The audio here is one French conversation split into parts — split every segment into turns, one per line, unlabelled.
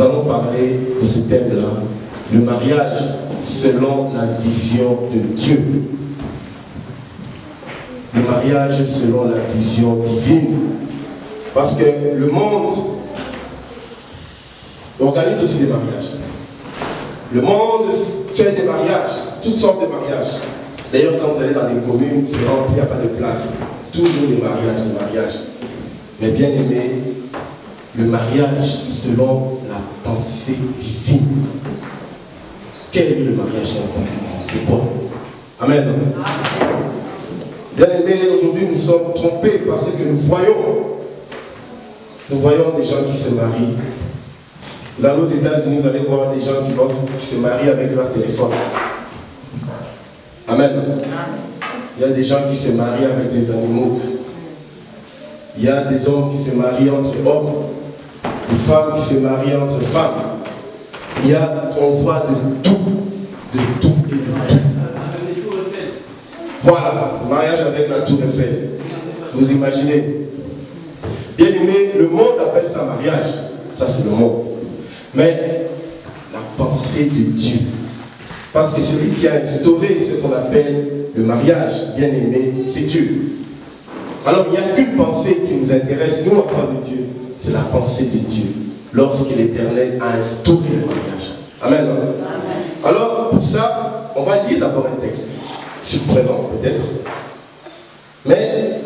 nous allons parler de ce thème-là, le mariage selon la vision de Dieu. Le mariage selon la vision divine. Parce que le monde organise aussi des mariages. Le monde fait des mariages, toutes sortes de mariages. D'ailleurs, quand vous allez dans des communes, c'est rempli, il n'y a pas de place. Toujours des mariages, des mariages. Mais bien aimé, le mariage selon la pensée divine. Quel est le mariage selon la pensée divine? C'est quoi? Amen. Bien aimé, aujourd'hui nous sommes trompés parce que nous voyons des gens qui se marient. Vous allez aux États-Unis, vous allez voir des gens qui se marient avec leur téléphone. Amen. Il y a des gens qui se marient avec des animaux. Il y a des hommes qui se marient entre hommes, des femmes qui se marient entre femmes. On voit de tout et de tout. Voilà, le mariage avec la tour Eiffel. Vous imaginez? Bien aimé, le monde appelle ça mariage. Ça c'est le monde. Mais la pensée de Dieu. Parce que celui qui a instauré ce qu'on appelle le mariage, bien aimé, c'est Dieu. Alors il n'y a qu'une pensée qui nous intéresse, nous enfants de Dieu, c'est la pensée de Dieu. Lorsque l'Éternel a instauré le mariage. Amen. Alors pour ça, on va lire d'abord un texte. Surprenant peut-être. Mais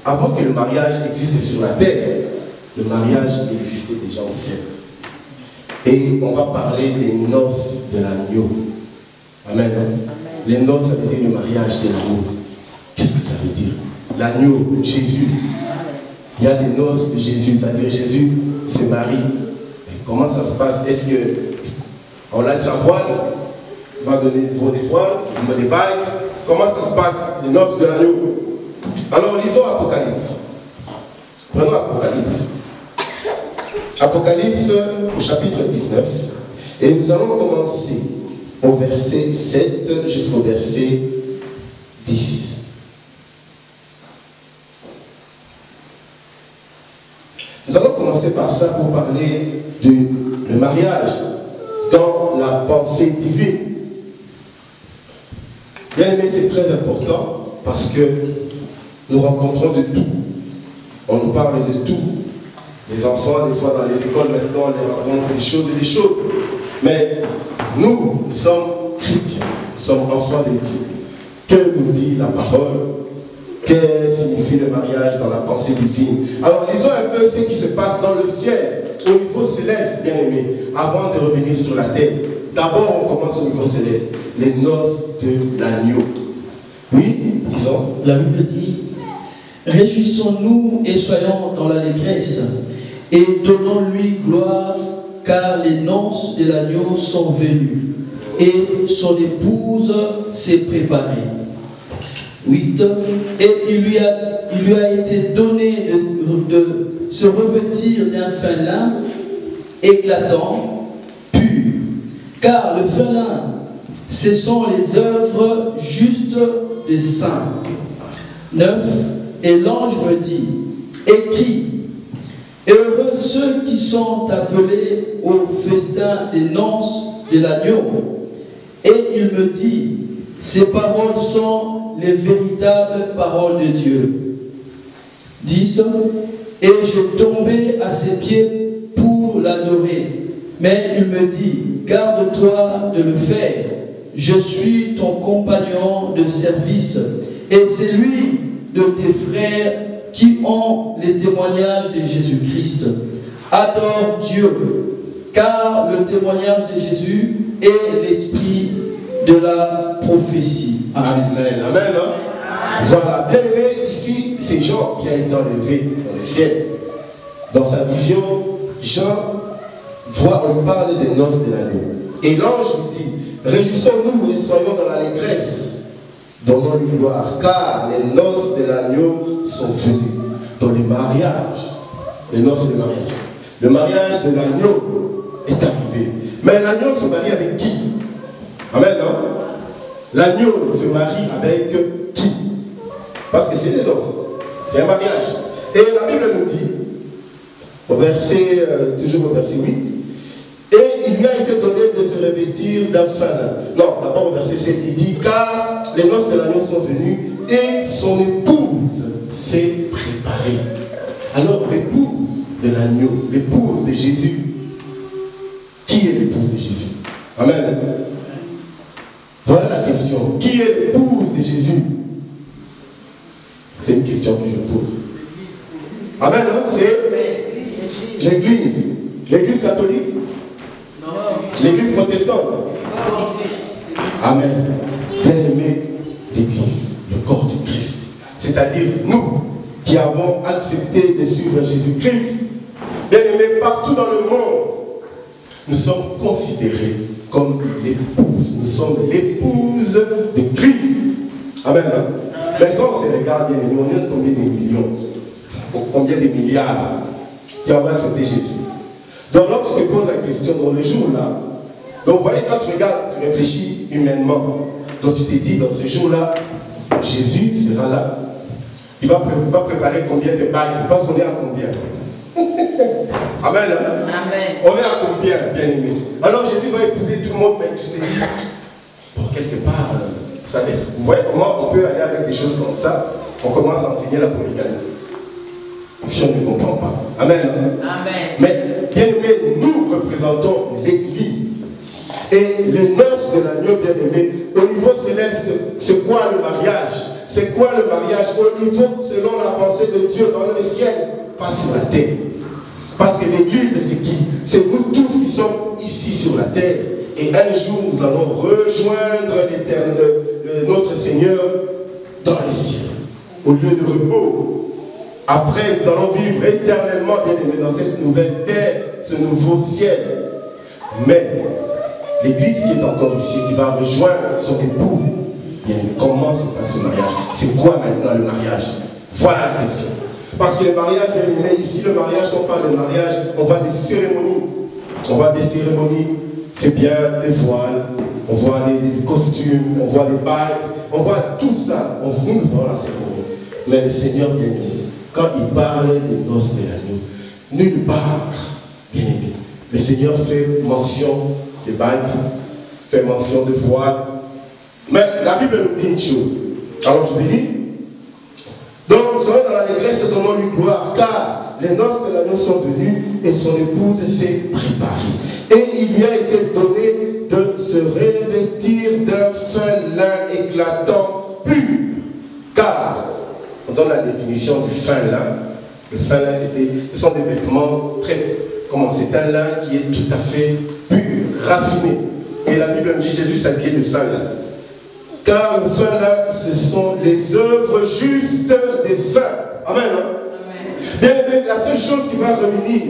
avant que le mariage existe sur la terre, le mariage existait déjà au ciel. Et on va parler des noces de l'agneau. Amen. Les noces, ça veut dire le mariage de l'agneau. Qu'est-ce que ça veut dire? L'agneau, Jésus. Il y a des noces de Jésus, c'est-à-dire Jésus se marie. Et comment ça se passe? Est-ce qu'on a de sa voile? Il va donner des voiles, il met des bagues. Comment ça se passe, les noces de l'agneau? Alors lisons Apocalypse. Prenons Apocalypse. Apocalypse au chapitre 19. Et nous allons commencer au verset 7 jusqu'au verset 10. Nous allons commencer par ça pour parler du mariage dans la pensée divine. Bien aimé, c'est très important parce que nous rencontrons de tout. On nous parle de tout. Les enfants, des fois dans les écoles, maintenant, on les raconte des choses et des choses. Mais nous sommes chrétiens, nous sommes enfants de Dieu. Que nous dit la parole? Que signifie le mariage dans la pensée divine? Alors, lisons un peu ce qui se passe dans le ciel, au niveau céleste, bien aimé, avant de revenir sur la terre. D'abord, on commence au niveau céleste. Les noces de l'agneau. Oui, disons.
La Bible dit, réjouissons-nous et soyons dans l'allégresse, et donnons-lui gloire, car les noces de l'agneau sont venues, et son épouse s'est préparée. 8. Et il lui a été donné de se revêtir d'un fin lin éclatant, pur, car le fin lin, ce sont les œuvres justes des saints. 9. Et l'ange me dit, écris, heureux ceux qui sont appelés au festin des noces de l'agneau. Et il me dit, ces paroles sont les véritables paroles de Dieu. 10. Et je tombais à ses pieds pour l'adorer. Mais il me dit, garde-toi de le faire. Je suis ton compagnon de service, et c'est lui de tes frères qui ont les témoignages de Jésus-Christ. Adore Dieu, car le témoignage de Jésus est l'esprit de la prophétie.
Amen. Amen. Amen. Voilà, bien aimé, ici, c'est Jean qui a été enlevé dans le ciel. Dans sa vision, Jean voit, on parle des noces de l'agneau. Et l'ange lui dit, réjouissons-nous et soyons dans l'allégresse, donnons-lui gloire, car les noces de l'agneau sont venues. Dans le mariage, les noces de mariage. Le mariage de l'agneau est arrivé. Mais l'agneau se marie avec qui? Amen, non? L'agneau se marie avec qui? Parce que c'est des noces. C'est un mariage. Et la Bible nous dit, au verset, toujours au verset 8, il lui a été donné de se revêtir d'un fin lin. Non, d'abord au verset 7, il dit, car les noces de l'agneau sont venues et son épouse s'est préparée. Alors l'épouse de l'agneau, l'épouse de Jésus, qui est l'épouse de Jésus? Amen. Voilà la question. Qui est l'épouse de Jésus? C'est une question que je pose. Amen, hein? C'est l'Église. L'Église catholique? L'Église protestante? Amen. Bien-aimé, l'Église, le corps de Christ. C'est-à-dire nous qui avons accepté de suivre Jésus-Christ. Bien-aimé, partout dans le monde, nous sommes considérés comme l'épouse. Nous sommes l'épouse de Christ. Amen. Mais quand on se regarde, bien aimé, on est combien de millions, combien de milliards qui ont accepté Jésus. Donc là, tu te poses la question dans le jour-là. Donc vous voyez, quand tu regardes, tu réfléchis humainement. Donc tu te dis, dans ce jour-là, Jésus sera là. Il va préparer combien de bagues? Parce qu'on est à combien? Amen. Amen. On est à combien, bien-aimé? Alors Jésus va épouser tout le monde, mais tu te dis, bon, quelque part, vous savez, vous voyez comment on peut aller avec des choses comme ça, on commence à enseigner la polygamie. Si on ne comprend pas. Amen. Amen. Mais, bien-aimé, nous représentons l'Église. Et les noces de l'agneau, bien-aimé, au niveau céleste, c'est quoi le mariage? C'est quoi le mariage? Au niveau, selon la pensée de Dieu dans le ciel, pas sur la terre. Parce que l'Église, c'est qui? C'est nous tous qui sommes ici sur la terre. Et un jour, nous allons rejoindre notre Seigneur dans le ciel, au lieu de repos. Après, nous allons vivre éternellement, bien-aimés, dans cette nouvelle terre, ce nouveau ciel. Mais l'Église qui est encore ici, qui va rejoindre son époux, bien, comment se passe le mariage? C'est quoi maintenant le mariage? Voilà la question. Parce que le mariage, bien aimé, ici, le mariage, quand on parle de mariage, on voit des cérémonies. On voit des cérémonies, c'est bien des voiles, on voit des costumes, on voit des bagues, on voit tout ça. Nous voyons la cérémonie. Mais le Seigneur, bien aimé, quand il parle des noces de l'agneau, nulle part, bien aimé, le Seigneur fait mention de bagues, fait mention de voiles. Mais la Bible nous dit une chose. Alors je vais lire. Donc, nous serons dans l'allégresse, donnons-lui gloire, car les noces de l'agneau sont venues et son épouse s'est préparée. Et il lui a été donné de se revêtir d'un fin lin éclatant pur. Car, on donne la définition du fin lin. Le fin lin, ce sont des vêtements c'est un lin qui est tout à fait pur, raffiné. Et la Bible me dit Jésus s'habillait de fin lin. Car le fin lin, ce sont les œuvres justes des saints. Amen. Hein? Amen. Bien aimé, la seule chose qui va réunir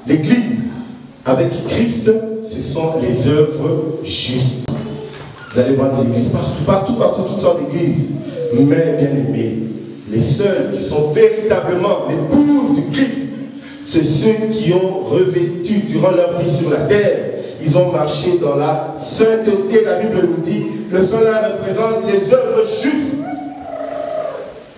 l'Église avec Christ, ce sont les œuvres justes. Vous allez voir des églises partout, toutes sortes d'églises. Mais bien aimé, les seuls qui sont véritablement l'épouses du Christ, c'est ceux qui ont revêtu durant leur vie sur la terre. Ils ont marché dans la sainteté. La Bible nous dit, le fin lin représente les œuvres justes.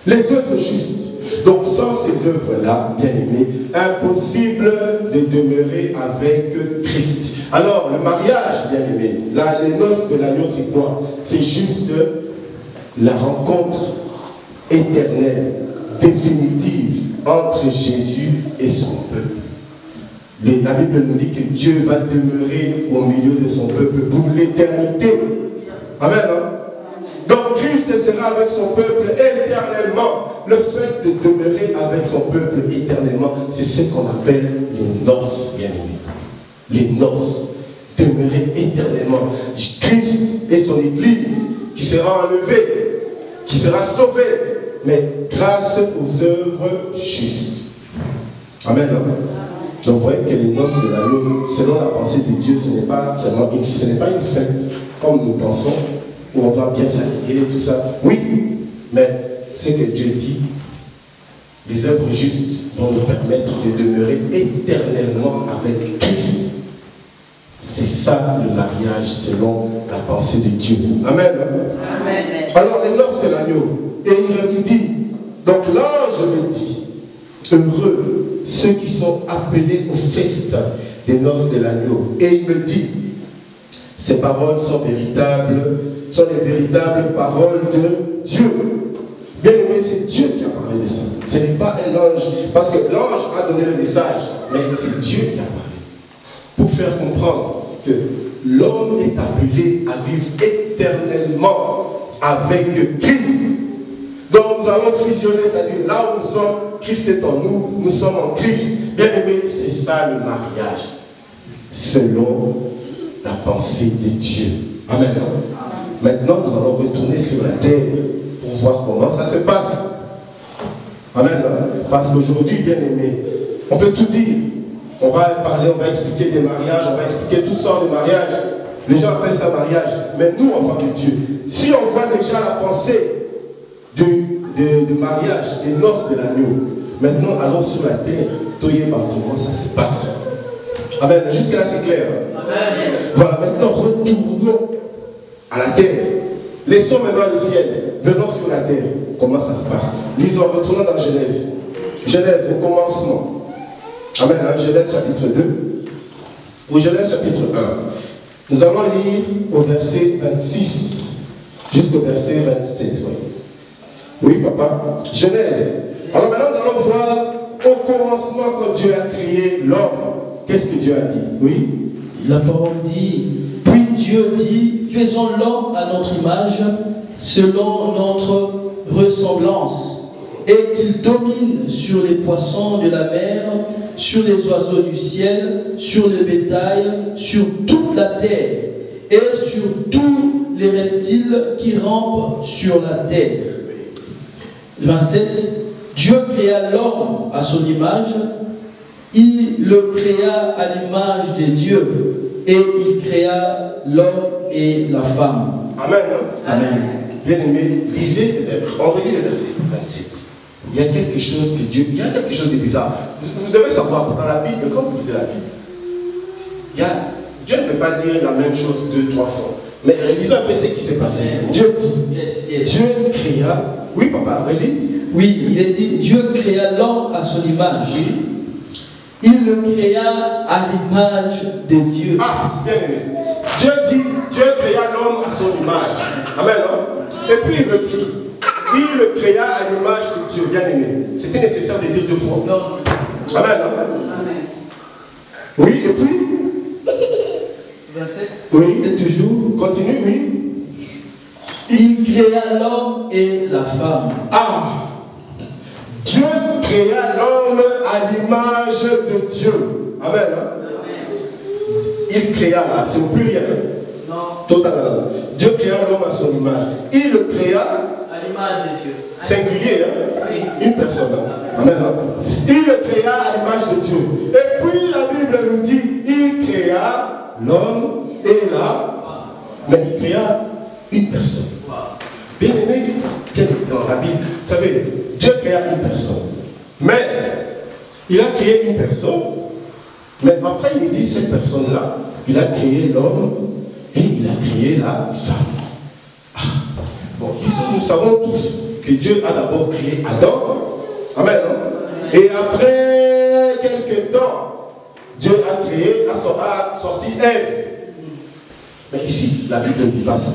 Les œuvres justes. Donc sans ces œuvres-là, bien aimés, impossible de demeurer avec Christ. Alors le mariage, bien aimé, les noces de l'agneau, c'est quoi? C'est juste la rencontre éternelle, définitive entre Jésus et son peuple. La Bible nous dit que Dieu va demeurer au milieu de son peuple pour l'éternité. Amen. Hein? Donc Christ sera avec son peuple éternellement. Le fait de demeurer avec son peuple éternellement, c'est ce qu'on appelle les noces, bien aimés. Les noces. Demeurer éternellement. Christ et son Église qui sera enlevée, qui sera sauvée, mais grâce aux œuvres justes. Amen. Donc vous voyez que les noces de l'agneau, selon la pensée de Dieu, ce n'est pas seulement une fête, comme nous pensons, où on doit bien s'habiller et tout ça. Oui, mais c'est que Dieu dit, les œuvres justes vont nous permettre de demeurer éternellement avec Christ. C'est ça le mariage selon la pensée de Dieu. Amen. Amen. Alors les noces de l'agneau, et il dit, donc l'ange me dit, heureux ceux qui sont appelés au festin. des noces de l'agneau. Et il me dit, ces paroles sont véritables, sont les véritables paroles de Dieu. Bien aimé, c'est Dieu qui a parlé de ça. Ce n'est pas un ange. Parce que l'ange a donné le message, mais c'est Dieu qui a parlé. Pour faire comprendre que l'homme est appelé à vivre éternellement avec Christ. Donc nous allons fusionner, c'est-à-dire là où nous sommes, Christ est en nous, nous sommes en Christ. Bien aimé, c'est ça le mariage. Selon la pensée de Dieu. Amen. Maintenant, nous allons retourner sur la terre pour voir comment ça se passe. Amen. Parce qu'aujourd'hui, bien aimé, on peut tout dire. On va parler, on va expliquer des mariages, on va expliquer toutes sortes de mariages. Les gens appellent ça mariage. Mais nous, enfants de Dieu, si on voit déjà la pensée de mariage, des noces de l'agneau, maintenant allons sur la terre, Toyeba, comment ça se passe. Amen. Jusque-là, c'est clair. Amen. Voilà, maintenant retournons à la terre. Laissons maintenant le ciel. Venons sur la terre. Comment ça se passe? Lisons, retournons dans Genèse. Genèse, au commencement. Amen. Genèse chapitre 2. Ou Genèse chapitre 1. Nous allons lire au verset 26 jusqu'au verset 27. Oui. Oui, papa. Genèse. Alors maintenant, nous allons voir au commencement quand Dieu a créé l'homme. Qu'est-ce que Dieu a dit? Oui.
La parole dit, puis Dieu dit, faisons l'homme à notre image, selon notre ressemblance, et qu'il domine sur les poissons de la mer, sur les oiseaux du ciel, sur le bétail, sur toute la terre, et sur tous les reptiles qui rampent sur la terre. 27. Dieu créa l'homme à son image, il le créa à l'image de Dieu, et il créa l'homme et la femme.
Amen.
Amen.
Bien aimé, lisez les versets. On relit le verset 27. Il y a quelque chose que Dieu, il y a quelque chose de bizarre. Vous devez savoir que dans la Bible, quand vous lisez la Bible, Dieu ne peut pas dire la même chose 2, 3 fois. Mais lisons un peu ce qui s'est passé. Dieu dit, Dieu créa, oui papa, relis.
Oui, il est dit, Dieu créa l'homme à son image.
Oui.
Il le créa à l'image de Dieu.
Ah, bien aimé. Dieu dit, Dieu créa l'homme à son image. Amen, non? Et puis il me dit, il le créa à l'image de Dieu. Bien aimé. C'était nécessaire de dire 2 fois. Non. Amen, non? Amen. Oui, et puis
27.
Oui.
C'est toujours.
Continue, oui.
Il créa l'homme et la femme.
Ah! Dieu créa l'homme à l'image de Dieu. Amen. Hein? Il créa là, c'est au pluriel.
Non.
Totalement. Dieu créa l'homme à son image. Il le créa
à l'image de Dieu.
Singulier, hein?
Oui.
Une personne. Hein? Amen. Hein? Il le créa à l'image de Dieu. Et puis la Bible nous dit, il créa l'homme et la. Mais il créa une personne. Bien aimé, dans la Bible, vous savez, Dieu créa une personne. Mais il a créé une personne. Mais après, il dit cette personne-là, il a créé l'homme et il a créé la femme. Ah. Bon, ici, nous savons tous que Dieu a d'abord créé Adam. Amen. Hein? Et après quelques temps, Dieu a créé, a sorti Ève. Mais ici, la Bible ne dit pas ça.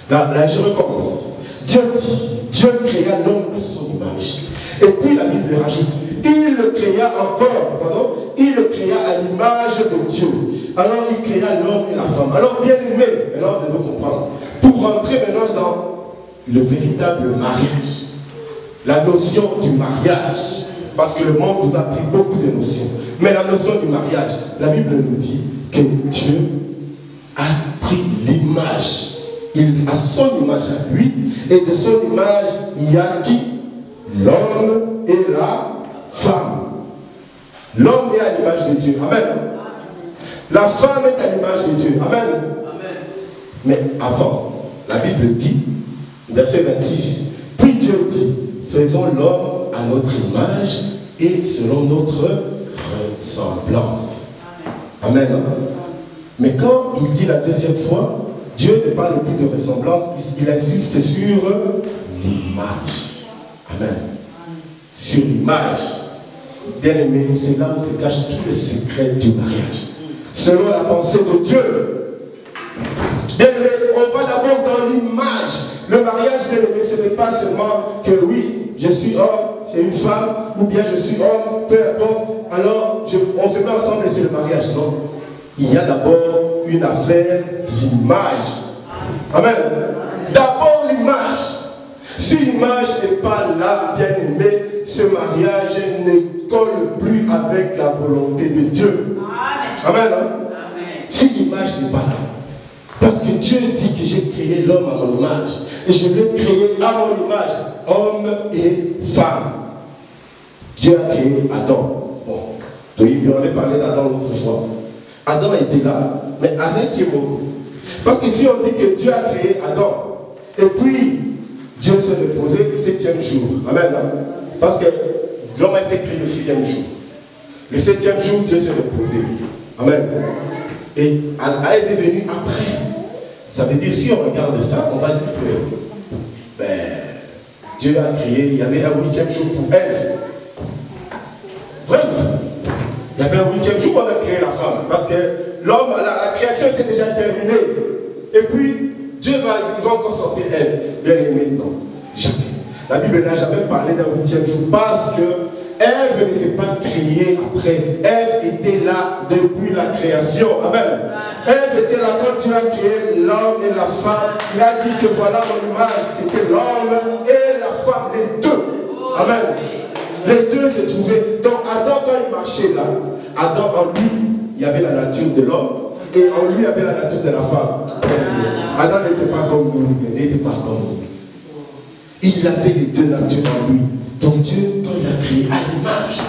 Là, je recommence. Dieu créa l'homme à son image. Et puis la Bible rajoute, il le créa encore, pardon, il le créa à l'image de Dieu. Alors il créa l'homme et la femme. Alors bien aimé, maintenant vous allez comprendre. Pour rentrer maintenant dans le véritable mariage, la notion du mariage, parce que le monde nous a pris beaucoup de notions. Mais la notion du mariage, la Bible nous dit que Dieu a pris l'image. Il a son image à lui, et de son image, il y a qui? L'homme et la femme. L'homme est à l'image de Dieu. Amen. La femme est à l'image de Dieu. Amen. Amen. Mais avant, la Bible dit, verset 26, puis Dieu dit, faisons l'homme à notre image et selon notre ressemblance. Amen. Amen. Mais quand il dit la deuxième fois, Dieu ne parle plus de ressemblance, il insiste sur l'image. Amen. Sur l'image. Bien aimé, c'est là où se cache tout le secret du mariage. Selon la pensée de Dieu. Bien aimé, on va d'abord dans l'image. Le mariage, bien aimé, ce n'est pas seulement que oui, je suis homme, c'est une femme, ou bien je suis homme, peu importe. Alors, on se met ensemble et c'est le mariage. Non. Il y a d'abord une affaire d'image. Amen. D'abord l'image. Si l'image n'est pas là, bien aimé, ce mariage ne colle plus avec la volonté de Dieu. Amen. Amen. Si l'image n'est pas là. Parce que Dieu dit que j'ai créé l'homme à mon image. Et je l'ai créé à mon image. Homme et femme. Dieu a créé Adam. Bon. Donc, on avait parlé d'Adam l'autre fois. Adam était là. Mais Adam qui est mort. Parce que si on dit que Dieu a créé Adam, et puis Dieu se reposait le 7e jour. Amen. Parce que l'homme a été créé le 6e jour. Le 7e jour, Dieu se reposait. Amen. Et Ève est venue après. Ça veut dire, si on regarde ça, on va dire que Dieu a créé, il y avait un 8e jour pour Ève. Vrai. Il y avait un 8e jour où on a créé la femme. Parce que l'homme, la création était déjà terminée. Et puis, Dieu va encore sortir Ève. Bien aimé, non. Jamais. La Bible n'a jamais parlé d'un 8e jour parce que Ève n'était pas créée après. Ève était là depuis la création. Amen. Ève était là quand tu as créé l'homme et la femme. Il a dit que voilà mon image. C'était l'homme et la femme, les deux. Amen. Les deux se trouvaient. Donc Adam, quand il marchait là, Adam en lui, il y avait la nature de l'homme. Et en lui, il y avait la nature de la femme. Adam n'était pas comme nous. Il n'était pas comme nous. Il avait les deux natures en lui. Donc Dieu, quand il a créé à l'image.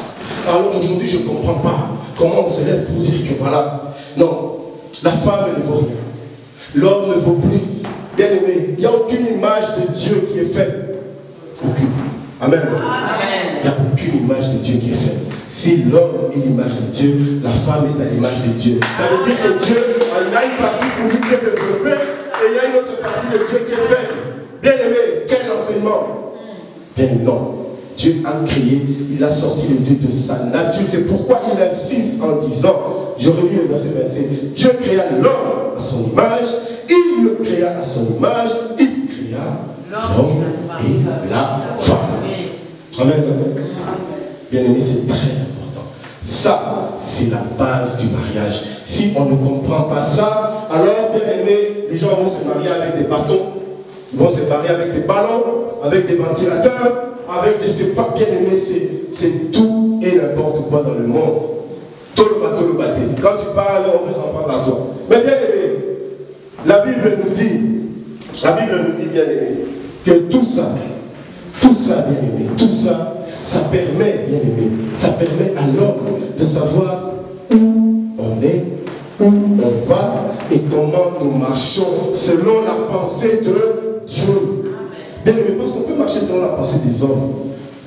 Alors aujourd'hui, je ne comprends pas comment on se lève pour dire que voilà. Non, la femme ne vaut rien. L'homme ne vaut plus. Bien aimé, il n'y a aucune image de Dieu qui est faite. Aucune. Amen. Il n'y a aucune image de Dieu qui est faite. Si l'homme est l'image de Dieu, la femme est à l'image de Dieu. Ça veut dire que Dieu, il a une partie pour lui qui est développée et il y a une autre partie de Dieu qui est faite. Bien aimé, quel enseignement? Bien aimé, non. Dieu a créé, il a sorti les deux de sa nature. C'est pourquoi il insiste en disant, je relis le verset 27, Dieu créa l'homme à son image, il le créa à son image, il créa l'homme et la femme. Amen. Bien aimé, c'est très important. Ça, c'est la base du mariage. Si on ne comprend pas ça, alors bien aimé, les gens vont se marier avec des bâtons, ils vont se marier avec des ballons, avec des ventilateurs, avec je ne sais pas, bien aimé, c'est tout et n'importe quoi dans le monde. Tout le bateau, le bâté. Quand tu parles, on veut s'en prendre à toi. Mais bien aimé, la Bible nous dit, bien aimé, que tout ça, bien aimé, tout ça, ça permet, bien aimé, ça permet à l'homme de savoir où on est, où on va et comment nous marchons selon la pensée de Dieu. Bien aimé, parce qu'on peut marcher selon la pensée des hommes.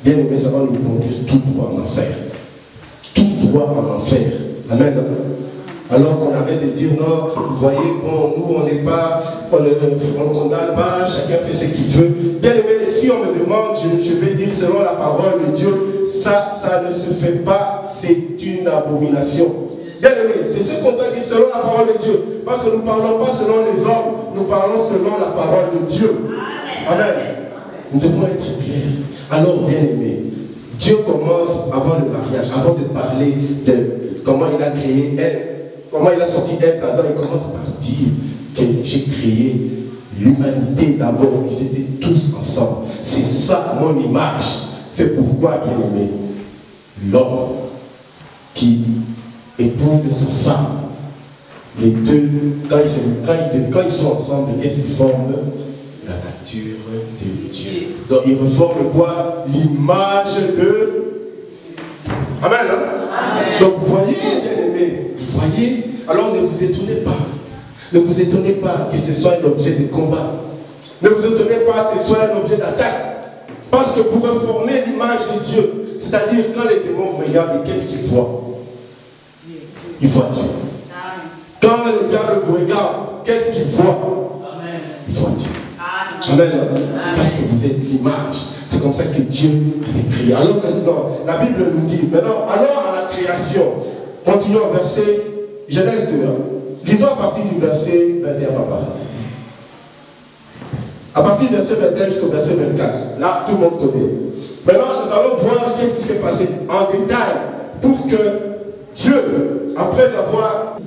Bien aimé, ça va nous conduire tout droit en enfer. Tout droit en enfer. Amen. Alors qu'on arrête de dire non, vous voyez, bon, nous on n'est pas, on ne condamne pas, chacun fait ce qu'il veut. Bien aimé, si on me demande, je vais dire selon la parole de Dieu, ça ne se fait pas, c'est une abomination. Bien aimé, c'est ce qu'on doit dire selon la parole de Dieu. Parce que nous ne parlons pas selon les hommes, nous parlons selon la parole de Dieu. Amen. Nous devons être clairs. Alors, bien aimé, Dieu commence avant le mariage, avant de parler de comment il a créé Ève, comment il a sorti Ève là-dedans, il commence par dire que j'ai créé l'humanité d'abord, ils étaient tous ensemble. C'est ça mon image. C'est pourquoi, bien aimé, l'homme qui épouse sa femme, les deux, quand ils sont ensemble, qu'est-ce qu'ils forment? La nature de Dieu. Donc ils reforment quoi? L'image de... Amen, hein? Amen. Donc vous voyez, bien aimé, vous voyez, alors ne vous étonnez pas. Ne vous étonnez pas que ce soit un objet de combat. Ne vous étonnez pas que ce soit un objet d'attaque. Parce que vous reformez l'image de Dieu. C'est-à-dire quand les démons vous regardent, qu'est-ce qu'ils voient? Ils voient Dieu. Quand le diable vous regarde, qu'est-ce qu'il voit? Il voit Dieu. Amen. Parce que vous êtes l'image. C'est comme ça que Dieu avait créé. Alors maintenant, la Bible nous dit, maintenant, allons à la création. Continuons au verset Genèse 2. Lisons à partir du verset 21, papa. À partir du verset 21 jusqu'au verset 24. Là, tout le monde connaît. Maintenant, nous allons voir qu'est-ce qui s'est passé en détail pour que Dieu, après avoir...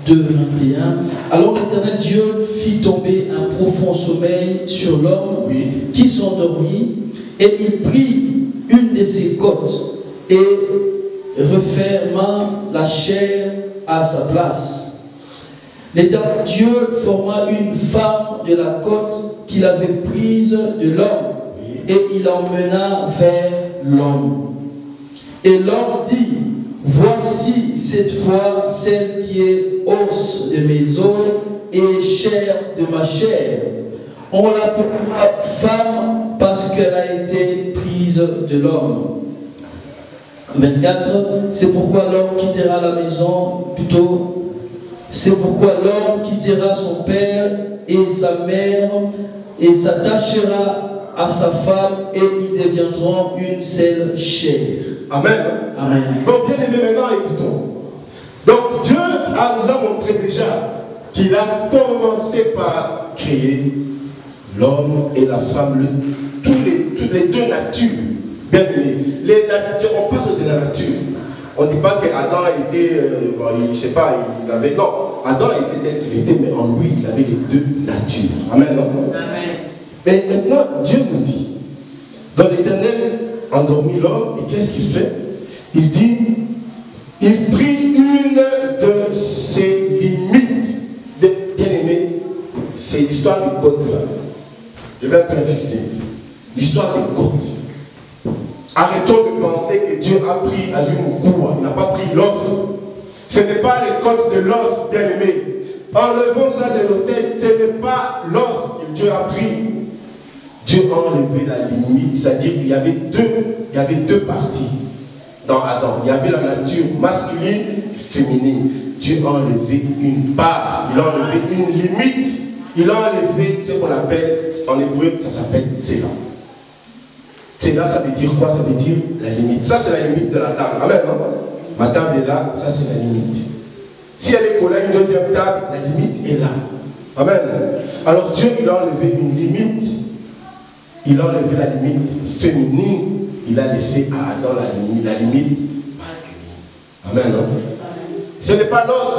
2, 21. Alors l'Éternel Dieu fit tomber un profond sommeil sur l'homme qui s'endormit, et il prit une de ses côtes et referma la chair à sa place. L'Éternel Dieu forma une femme de la côte qu'il avait prise de l'homme, et il l'emmena vers l'homme. Et l'homme dit, voici cette fois celle qui est os de mes os et chair de ma chair. On l'appellera femme parce qu'elle a été prise de l'homme. 24. C'est pourquoi l'homme quittera la maison, c'est pourquoi l'homme quittera son père et sa mère et s'attachera à sa femme, et ils deviendront une seule chair.
Amen.
Amen.
Bon, bien aimé, maintenant écoutons. Donc Dieu nous a montré déjà qu'il a commencé par créer l'homme et la femme, toutes les deux natures. Bien aimé, les natures, on parle de la nature. On ne dit pas qu'Adam était, je ne sais pas, il avait, non, Adam était tel qu'il était, mais en lui, il avait les deux natures. Amen, non? Amen. Mais maintenant, Dieu nous dit, dans l'Éternel endormit l'homme, et qu'est-ce qu'il fait? Il dit, il prit une de ses limites. Bien aimé, c'est l'histoire des côtes là. Je vais un peu insister. L'histoire des côtes. Arrêtons de penser que Dieu a pris Azumukua. Il n'a pas pris l'os. Ce n'est pas les côtes de l'os, bien aimé. Enlevons ça de nos têtes. Ce n'est pas l'os que Dieu a pris. Dieu a enlevé la limite, c'est-à-dire qu'il y avait deux parties dans Adam. Il y avait la nature masculine et féminine. Dieu a enlevé une part, il a enlevé une limite, il a enlevé ce qu'on appelle, en hébreu, ça s'appelle Tséla. Tséla, ça veut dire quoi? Ça veut dire la limite. Ça, c'est la limite de la table. Amen, non? Ma table est là, ça, c'est la limite. Si elle est collée à une deuxième table, la limite est là. Amen. Alors, Dieu, il a enlevé une limite. Il a enlevé la limite féminine, il a laissé à Adam la limite masculine. Amen, non? Ce n'est pas l'os.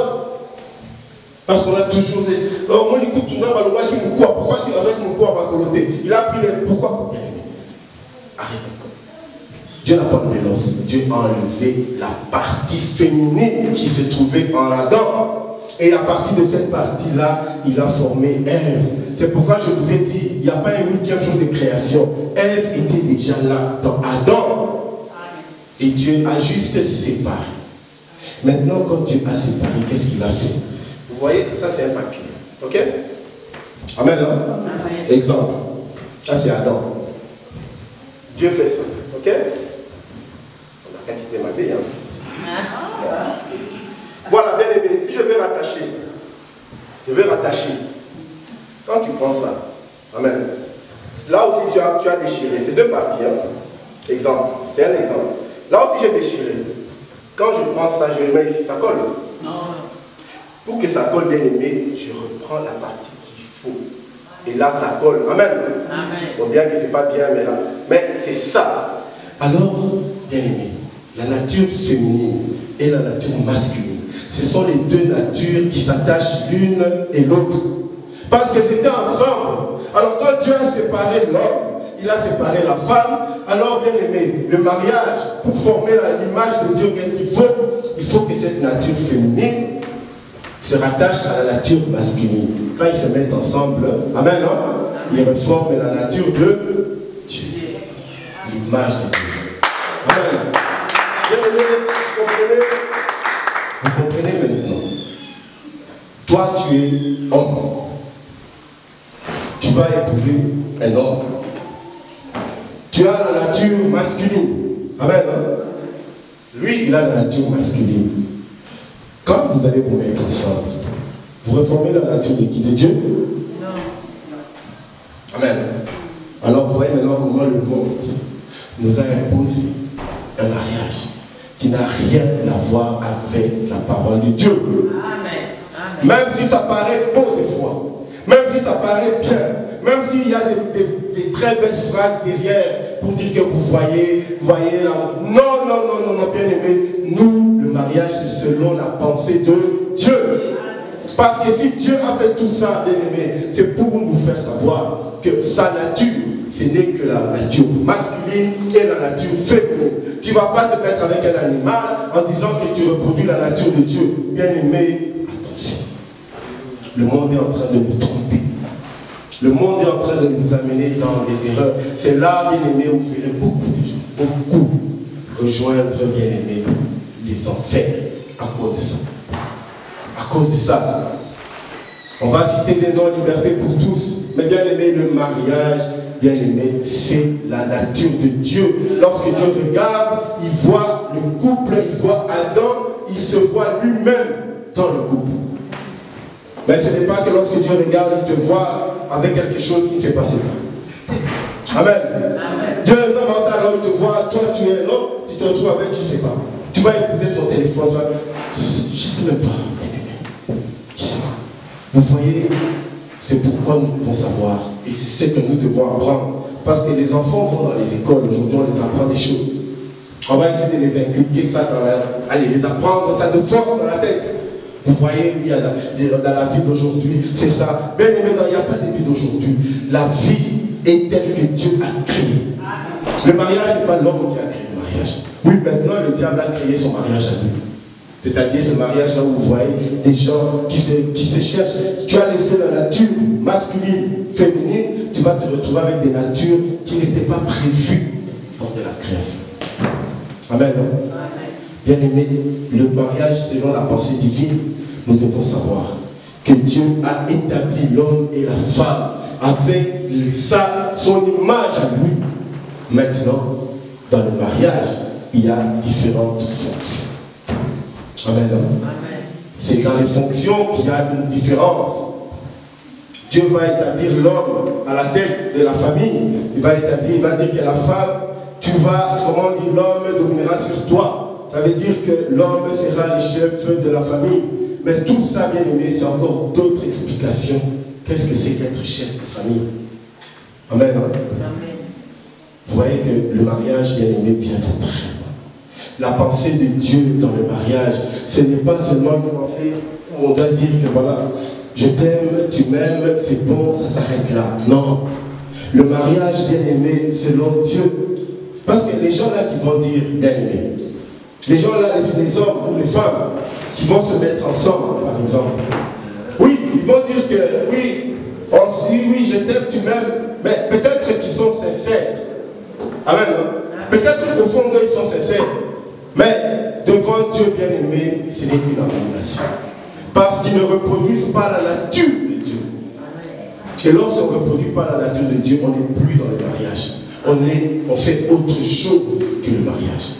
Parce qu'on a toujours dit, oh, mon écoute, nous avons le roi qui nous court. Pourquoi il nous court à coloter? Il a pris les. Pourquoi? Arrêtez. Dieu n'a pas enlevé l'os. Dieu a enlevé la partie féminine qui se trouvait en Adam. Et à partir de cette partie-là, il a formé Ève. C'est pourquoi je vous ai dit, il n'y a pas un 8e jour de création. Ève était déjà là dans Adam. Et Dieu a juste séparé. Maintenant, quand Dieu a séparé, qu'est-ce qu'il a fait? Vous voyez, ça c'est un papier. Ok? Amen, hein? Amen. Exemple. Ça c'est Adam. Dieu fait ça. Ok? On a qu'à tirer ma vie, hein? Voilà, bien aimé, si je vais rattacher. Quand tu prends ça, amen. Là aussi tu as déchiré, c'est deux parties. Hein? Exemple, c'est un exemple. Là aussi j'ai déchiré. Quand je prends ça, je le mets ici, ça colle. Non. Pour que ça colle, bien aimé, je reprends la partie qu'il faut. Et là, ça colle. Amen. Amen. Bon, bien que ce n'est pas bien, mais là. Mais c'est ça. Alors, bien aimé, la nature féminine et la nature masculine, ce sont les deux natures qui s'attachent l'une et l'autre. Parce que c'était ensemble. Alors quand Dieu a séparé l'homme, il a séparé la femme. Alors bien aimé, le mariage, pour former l'image de Dieu, qu'est-ce qu'il faut? Il faut que cette nature féminine se rattache à la nature masculine. Quand ils se mettent ensemble, amen, hein? Ils reforment la nature de Dieu. L'image de Dieu. Amen. Bien aimé, vous comprenez? Vous comprenez maintenant? Toi, tu es homme. Tu vas épouser un homme. Tu as la nature masculine. Amen. Lui, il a la nature masculine. Quand vous allez vous mettre ensemble, vous reformez la nature de qui? De Dieu? Non. Amen. Alors vous voyez maintenant comment le monde nous a imposé un mariage qui n'a rien à voir avec la parole de Dieu. Amen. Même si ça paraît beau des fois, même si ça paraît bien, même s'il y a des très belles phrases derrière pour dire que vous voyez là. Non, bien aimé. Nous, le mariage, c'est selon la pensée de Dieu. Parce que si Dieu a fait tout ça, bien aimé, c'est pour nous faire savoir que sa nature, ce n'est que la nature masculine et la nature féminine. Tu ne vas pas te mettre avec un animal en disant que tu reproduis la nature de Dieu. Bien aimé, attention. Le monde est en train de nous tromper. Le monde est en train de nous amener dans des erreurs. C'est là, bien aimé, où vous verrez beaucoup de gens, rejoindre, bien aimé, les enfers à cause de ça. À cause de ça. On va citer des noms, liberté pour tous. Mais bien aimé, le mariage, bien aimé, c'est la nature de Dieu. Lorsque Dieu regarde, il voit le couple, il voit Adam, il se voit lui-même dans le couple. Mais ce n'est pas que lorsque Dieu regarde, il te voit avec quelque chose qui ne s'est passé pas. Amen. Amen. Dieu est un mental, alors il te voit, toi tu es l'homme, tu te retrouves avec, tu ne sais pas. Tu vas épouser ton téléphone, tu vas, je ne sais même pas. Je sais pas. Vous voyez, c'est pourquoi nous devons savoir. Et c'est ce que nous devons apprendre. Parce que les enfants vont dans les écoles, aujourd'hui on les apprend des choses. On va essayer de les inculquer ça dans la... Allez, les apprendre ça de force dans la tête. Vous voyez, il y a dans la vie d'aujourd'hui, c'est ça. Bien aimé, il n'y a pas de vie d'aujourd'hui. La vie est telle que Dieu a créé. Le mariage, ce n'est pas l'homme qui a créé le mariage. Oui, maintenant, le diable a créé son mariage à lui. C'est-à-dire ce mariage-là où vous voyez des gens qui se cherchent. Tu as laissé la nature masculine, féminine, tu vas te retrouver avec des natures qui n'étaient pas prévues lors de la création. Amen. Bien aimé, le mariage selon la pensée divine, nous devons savoir que Dieu a établi l'homme et la femme avec son image à lui. Maintenant, dans le mariage, il y a différentes fonctions. Amen. C'est dans les fonctions qu'il y a une différence. Dieu va établir l'homme à la tête de la famille. Il va dire que la femme, l'homme dominera sur toi. Ça veut dire que l'homme sera le chef de la famille. Mais tout ça, bien aimé, c'est encore d'autres explications. Qu'est-ce que c'est qu'être chef de famille? Amen. Amen. Vous voyez que le mariage, bien aimé, vient de très loin. La pensée de Dieu dans le mariage, ce n'est pas seulement une pensée où on doit dire que voilà, je t'aime, tu m'aimes, c'est bon, ça s'arrête là. Non. Le mariage, bien aimé, selon Dieu. Parce que les gens là qui vont dire, bien aimé, les gens là, les hommes ou les femmes qui vont se mettre ensemble, par exemple. Oui, ils vont dire que oui, je t'aime, tu m'aimes, mais peut-être qu'ils sont sincères. Amen. Peut-être qu'au fond d'eux, ils sont sincères. Mais devant Dieu bien-aimé, ce n'est qu'une abomination. Parce qu'ils ne reproduisent pas la nature de Dieu. Et lorsqu'on ne reproduit pas la nature de Dieu, on n'est plus dans le mariage. On fait autre chose que le mariage.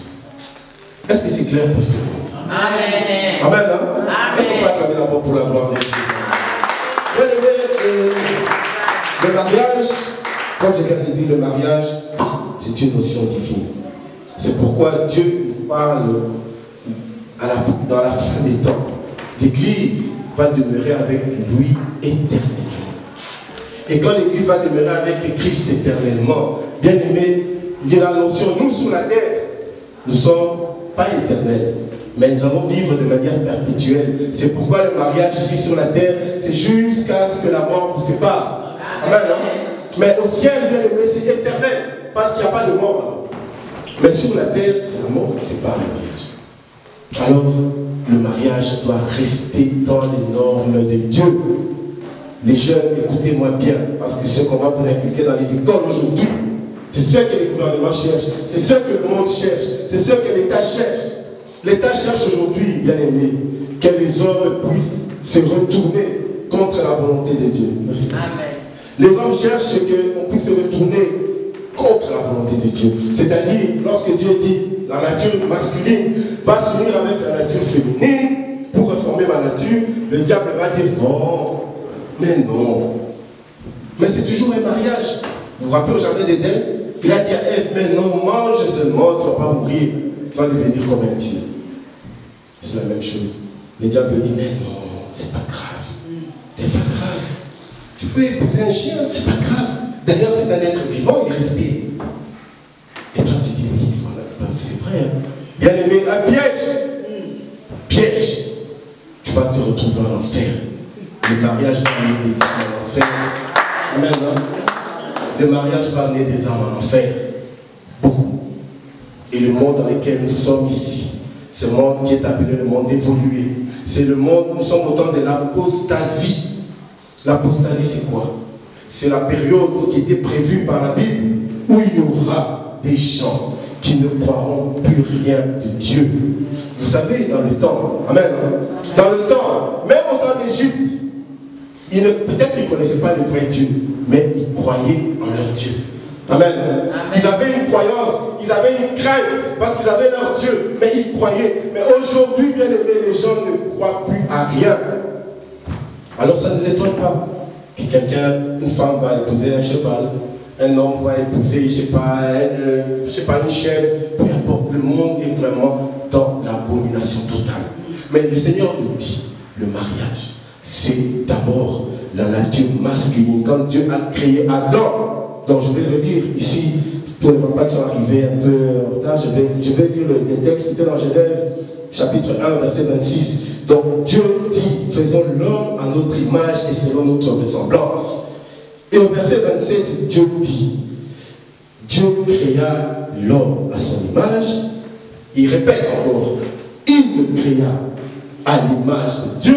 Est-ce que c'est clair pour tout le monde? Amen. Amen. Hein? Est-ce qu'on peut acclamer d'abord pour la gloire de Dieu? Le mariage, comme je viens de dire, le mariage, c'est une notion divine. C'est pourquoi Dieu nous parle dans la fin des temps. L'Église va demeurer avec lui éternellement. Et quand l'Église va demeurer avec Christ éternellement, bien aimé, il y a la notion, nous sur la terre, nous ne sommes pas éternels, mais nous allons vivre de manière perpétuelle. C'est pourquoi le mariage ici sur la terre, c'est jusqu'à ce que la mort vous sépare. Amen. Hein? Mais au ciel, bien aimé, c'est éternel, parce qu'il n'y a pas de mort là. Mais sur la terre, c'est la mort qui sépare le mariage. Alors, le mariage doit rester dans les normes de Dieu. Les jeunes, écoutez-moi bien, parce que ce qu'on va vous inculquer dans les écoles aujourd'hui, c'est ce que les gouvernements cherchent, c'est ce que le monde cherche, c'est ce que l'État cherche. L'État cherche aujourd'hui, bien aimé, que les hommes puissent se retourner contre la volonté de Dieu. Merci. Amen. Les hommes cherchent qu'on puisse se retourner contre la volonté de Dieu. C'est-à-dire, lorsque Dieu dit la nature masculine va s'unir avec la nature féminine pour reformer ma nature, le diable va dire non, mais non. Mais c'est toujours un mariage. Vous vous rappelez au jardin d'Éden, il a dit à Ève, mais non, mange seulement, tu ne vas pas mourir. Tu vas devenir comme un Dieu. C'est la même chose. Le diable dit, mais non, c'est pas grave. C'est pas grave. Tu peux épouser un chien, c'est pas grave. D'ailleurs, c'est un être vivant, il respire. Et toi, tu dis, oui, voilà, c'est vrai. Hein. Bien aimé, un piège. Piège. Tu vas te retrouver en enfer. Le mariage va amener des âmes en enfer. Amen. Hein? Le mariage va amener des âmes en enfer. Beaucoup. Et le monde dans lequel nous sommes ici, ce monde qui est appelé le monde évolué, c'est le monde, nous sommes au temps de l'apostasie. L'apostasie, c'est quoi? C'est la période qui était prévue par la Bible où il y aura des gens qui ne croiront plus rien de Dieu. Vous savez, dans le temps, amen, dans le temps, même au temps d'Égypte, peut-être qu'ils ne connaissaient pas le vrai Dieu, mais ils croyaient en leur Dieu. Amen. Amen. Ils avaient une croyance, ils avaient une crainte, parce qu'ils avaient leur Dieu, mais ils croyaient. Mais aujourd'hui, bien aimés, les gens ne croient plus à rien. Alors ça ne nous étonne pas que quelqu'un, une femme va épouser un cheval, un homme va épouser, je sais pas, une chèvre, peu importe, le monde est vraiment dans l'abomination totale. Mais le Seigneur nous dit, le mariage, c'est d'abord la nature masculine. Quand Dieu a créé Adam, donc je vais relire ici, pour les papas qui sont arrivés un peu en retard, je vais lire les textes, c'était dans Genèse, chapitre 1, verset 26. Donc Dieu dit, faisons l'homme à notre image et selon notre ressemblance. Et au verset 27, Dieu dit, Dieu créa l'homme à son image. Il répète encore, il le créa à l'image de Dieu.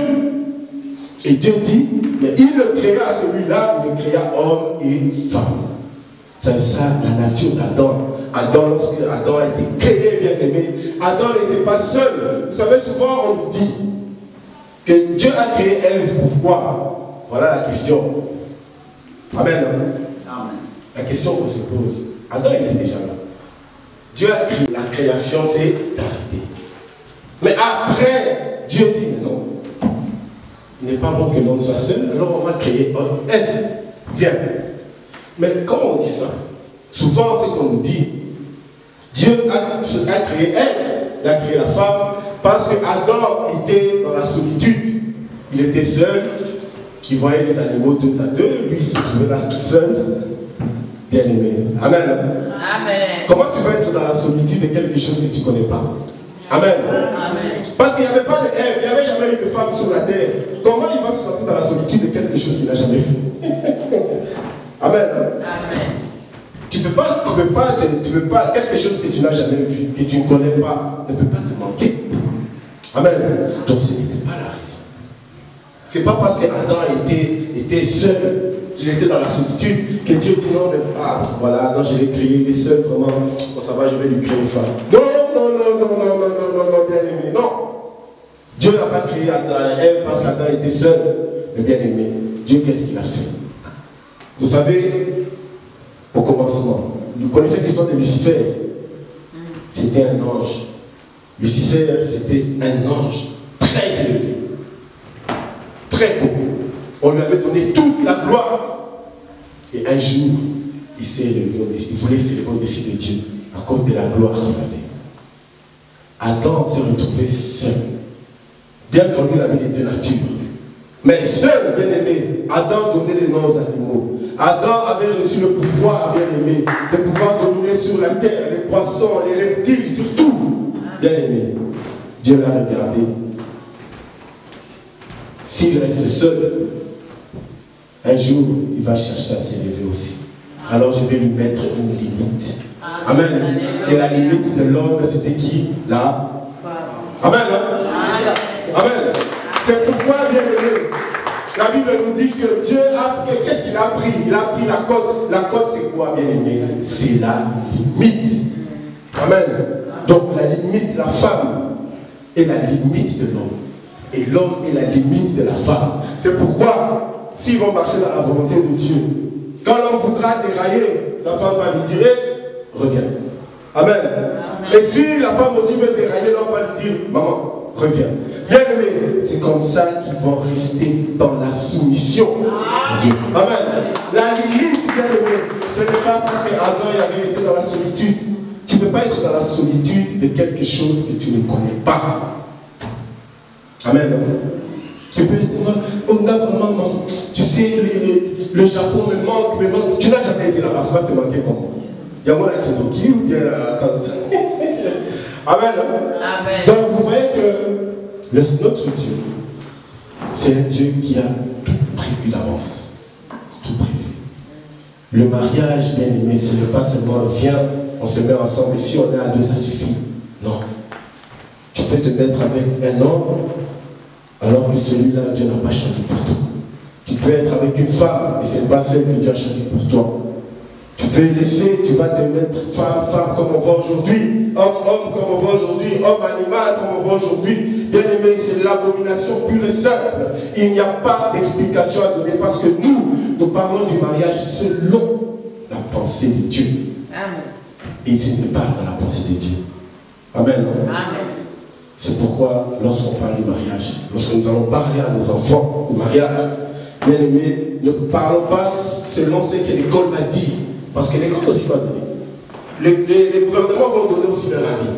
Et Dieu dit, mais il le créa à celui-là, il le créa homme et femme. C'est ça la nature d'Adam. Adam, lorsque Adam a été créé, bien aimé, Adam n'était pas seul. Vous savez, souvent on nous dit que Dieu a créé Ève, pourquoi? Voilà la question. Amen. Amen. La question qu'on se pose, Adam il était déjà là. Dieu a créé, la création c'est d'arrêter. Mais après, Dieu dit, mais non, il n'est pas bon que l'homme soit seul, alors on va créer Ève. Viens. Mais comment on dit ça? Souvent, c'est qu'on nous dit, Dieu a créé Ève, il a créé la femme, parce que Adam était dans la solitude. Il était seul, il voyait les animaux deux à deux, lui il se trouvait là tout seul. Bien aimé. Amen. Amen. Comment tu vas être dans la solitude de quelque chose que tu ne connais pas? Amen. Amen. Parce qu'il n'y avait pas de Ève, il n'y avait jamais eu de femme sur la terre. Comment il va se sentir dans la solitude de quelque chose qu'il n'a jamais vu? Amen. Amen. Tu peux pas, quelque chose que tu n'as jamais vu, que tu ne connais pas, ne peut pas te manquer. Amen. Donc ce n'était pas la raison. C'est pas parce qu'Adam était seul, qu'il était dans la solitude, que Dieu dit non, mais voilà, non, je l'ai créé, il est seul, vraiment, bon, ça va, je vais lui créer une femme. Non, bien aimé, non. Dieu n'a pas créé Adam et Ève parce qu'Adam était seul, mais bien aimé. Dieu, qu'est-ce qu'il a fait? Vous savez, au commencement, vous connaissez l'histoire de Lucifer? C'était un ange. Lucifer, c'était un ange très élevé, très beau. On lui avait donné toute la gloire. Et un jour, il s'est élevé, il voulait s'élever au-dessus de Dieu à cause de la gloire qu'il avait. Adam s'est retrouvé seul, bien qu'en lui il avait les deux natures. Mais seul, bien aimé, Adam donnait les noms aux animaux. Adam avait reçu le pouvoir, bien aimé, de pouvoir dominer sur la terre, les poissons, les reptiles, surtout. Bien aimé, Dieu l'a regardé. S'il reste seul, un jour, il va chercher à s'élever aussi. Alors je vais lui mettre une limite. Amen. Et la limite de l'homme, c'était qui? Là. Amen. Hein? Amen. C'est pourquoi, bien aimé, la Bible nous dit que Dieu a... Qu'est-ce qu'il a pris? Il a pris la côte. La côte, c'est quoi, bien aimé? C'est la limite. Amen. Donc la limite, la femme est la limite de l'homme. Et l'homme est la limite de la femme. C'est pourquoi, s'ils vont marcher dans la volonté de Dieu, quand l'homme voudra dérailler, la femme va lui dire, reviens. Amen. Et si la femme aussi veut dérailler, l'homme va lui dire, maman, reviens. Bien aimé, c'est comme ça qu'ils vont rester dans la soumission à Dieu. Amen. La limite, bien aimé, ce n'est pas parce qu'Adam avait été dans la solitude. Tu ne peux pas être dans la solitude de quelque chose que tu ne connais pas. Amen. Tu peux dire, oh, maman, tu sais, le Japon me manque. Tu n'as jamais été là-bas, ça va te manquer comment? Yamona Kindoki ou bien Amen. Amen. Donc vous voyez que notre Dieu, c'est un Dieu qui a tout prévu d'avance. Tout prévu. Le mariage, bien aimé, ce n'est pas seulement viens, on se met ensemble, et si on est à deux, ça suffit. Non. Tu peux te mettre avec un homme, alors que celui-là, Dieu n'a pas choisi pour toi. Tu peux être avec une femme, et ce n'est pas celle que Dieu a choisi pour toi. Tu peux laisser, tu vas te mettre femme comme on voit aujourd'hui, homme comme on voit aujourd'hui, homme animal comme on voit aujourd'hui. Bien aimé, c'est l'abomination pure et simple. Il n'y a pas d'explication à donner parce que nous parlons du mariage selon la pensée de Dieu. Amen. Et ce n'est pas dans la pensée de Dieu. Amen. Amen. C'est pourquoi lorsqu'on parle du mariage, lorsque nous allons parler à nos enfants du mariage, bien aimé, ne parlons pas selon ce que l'école va dire. Parce que l'école aussi va donner. Les gouvernements vont donner aussi leur avis.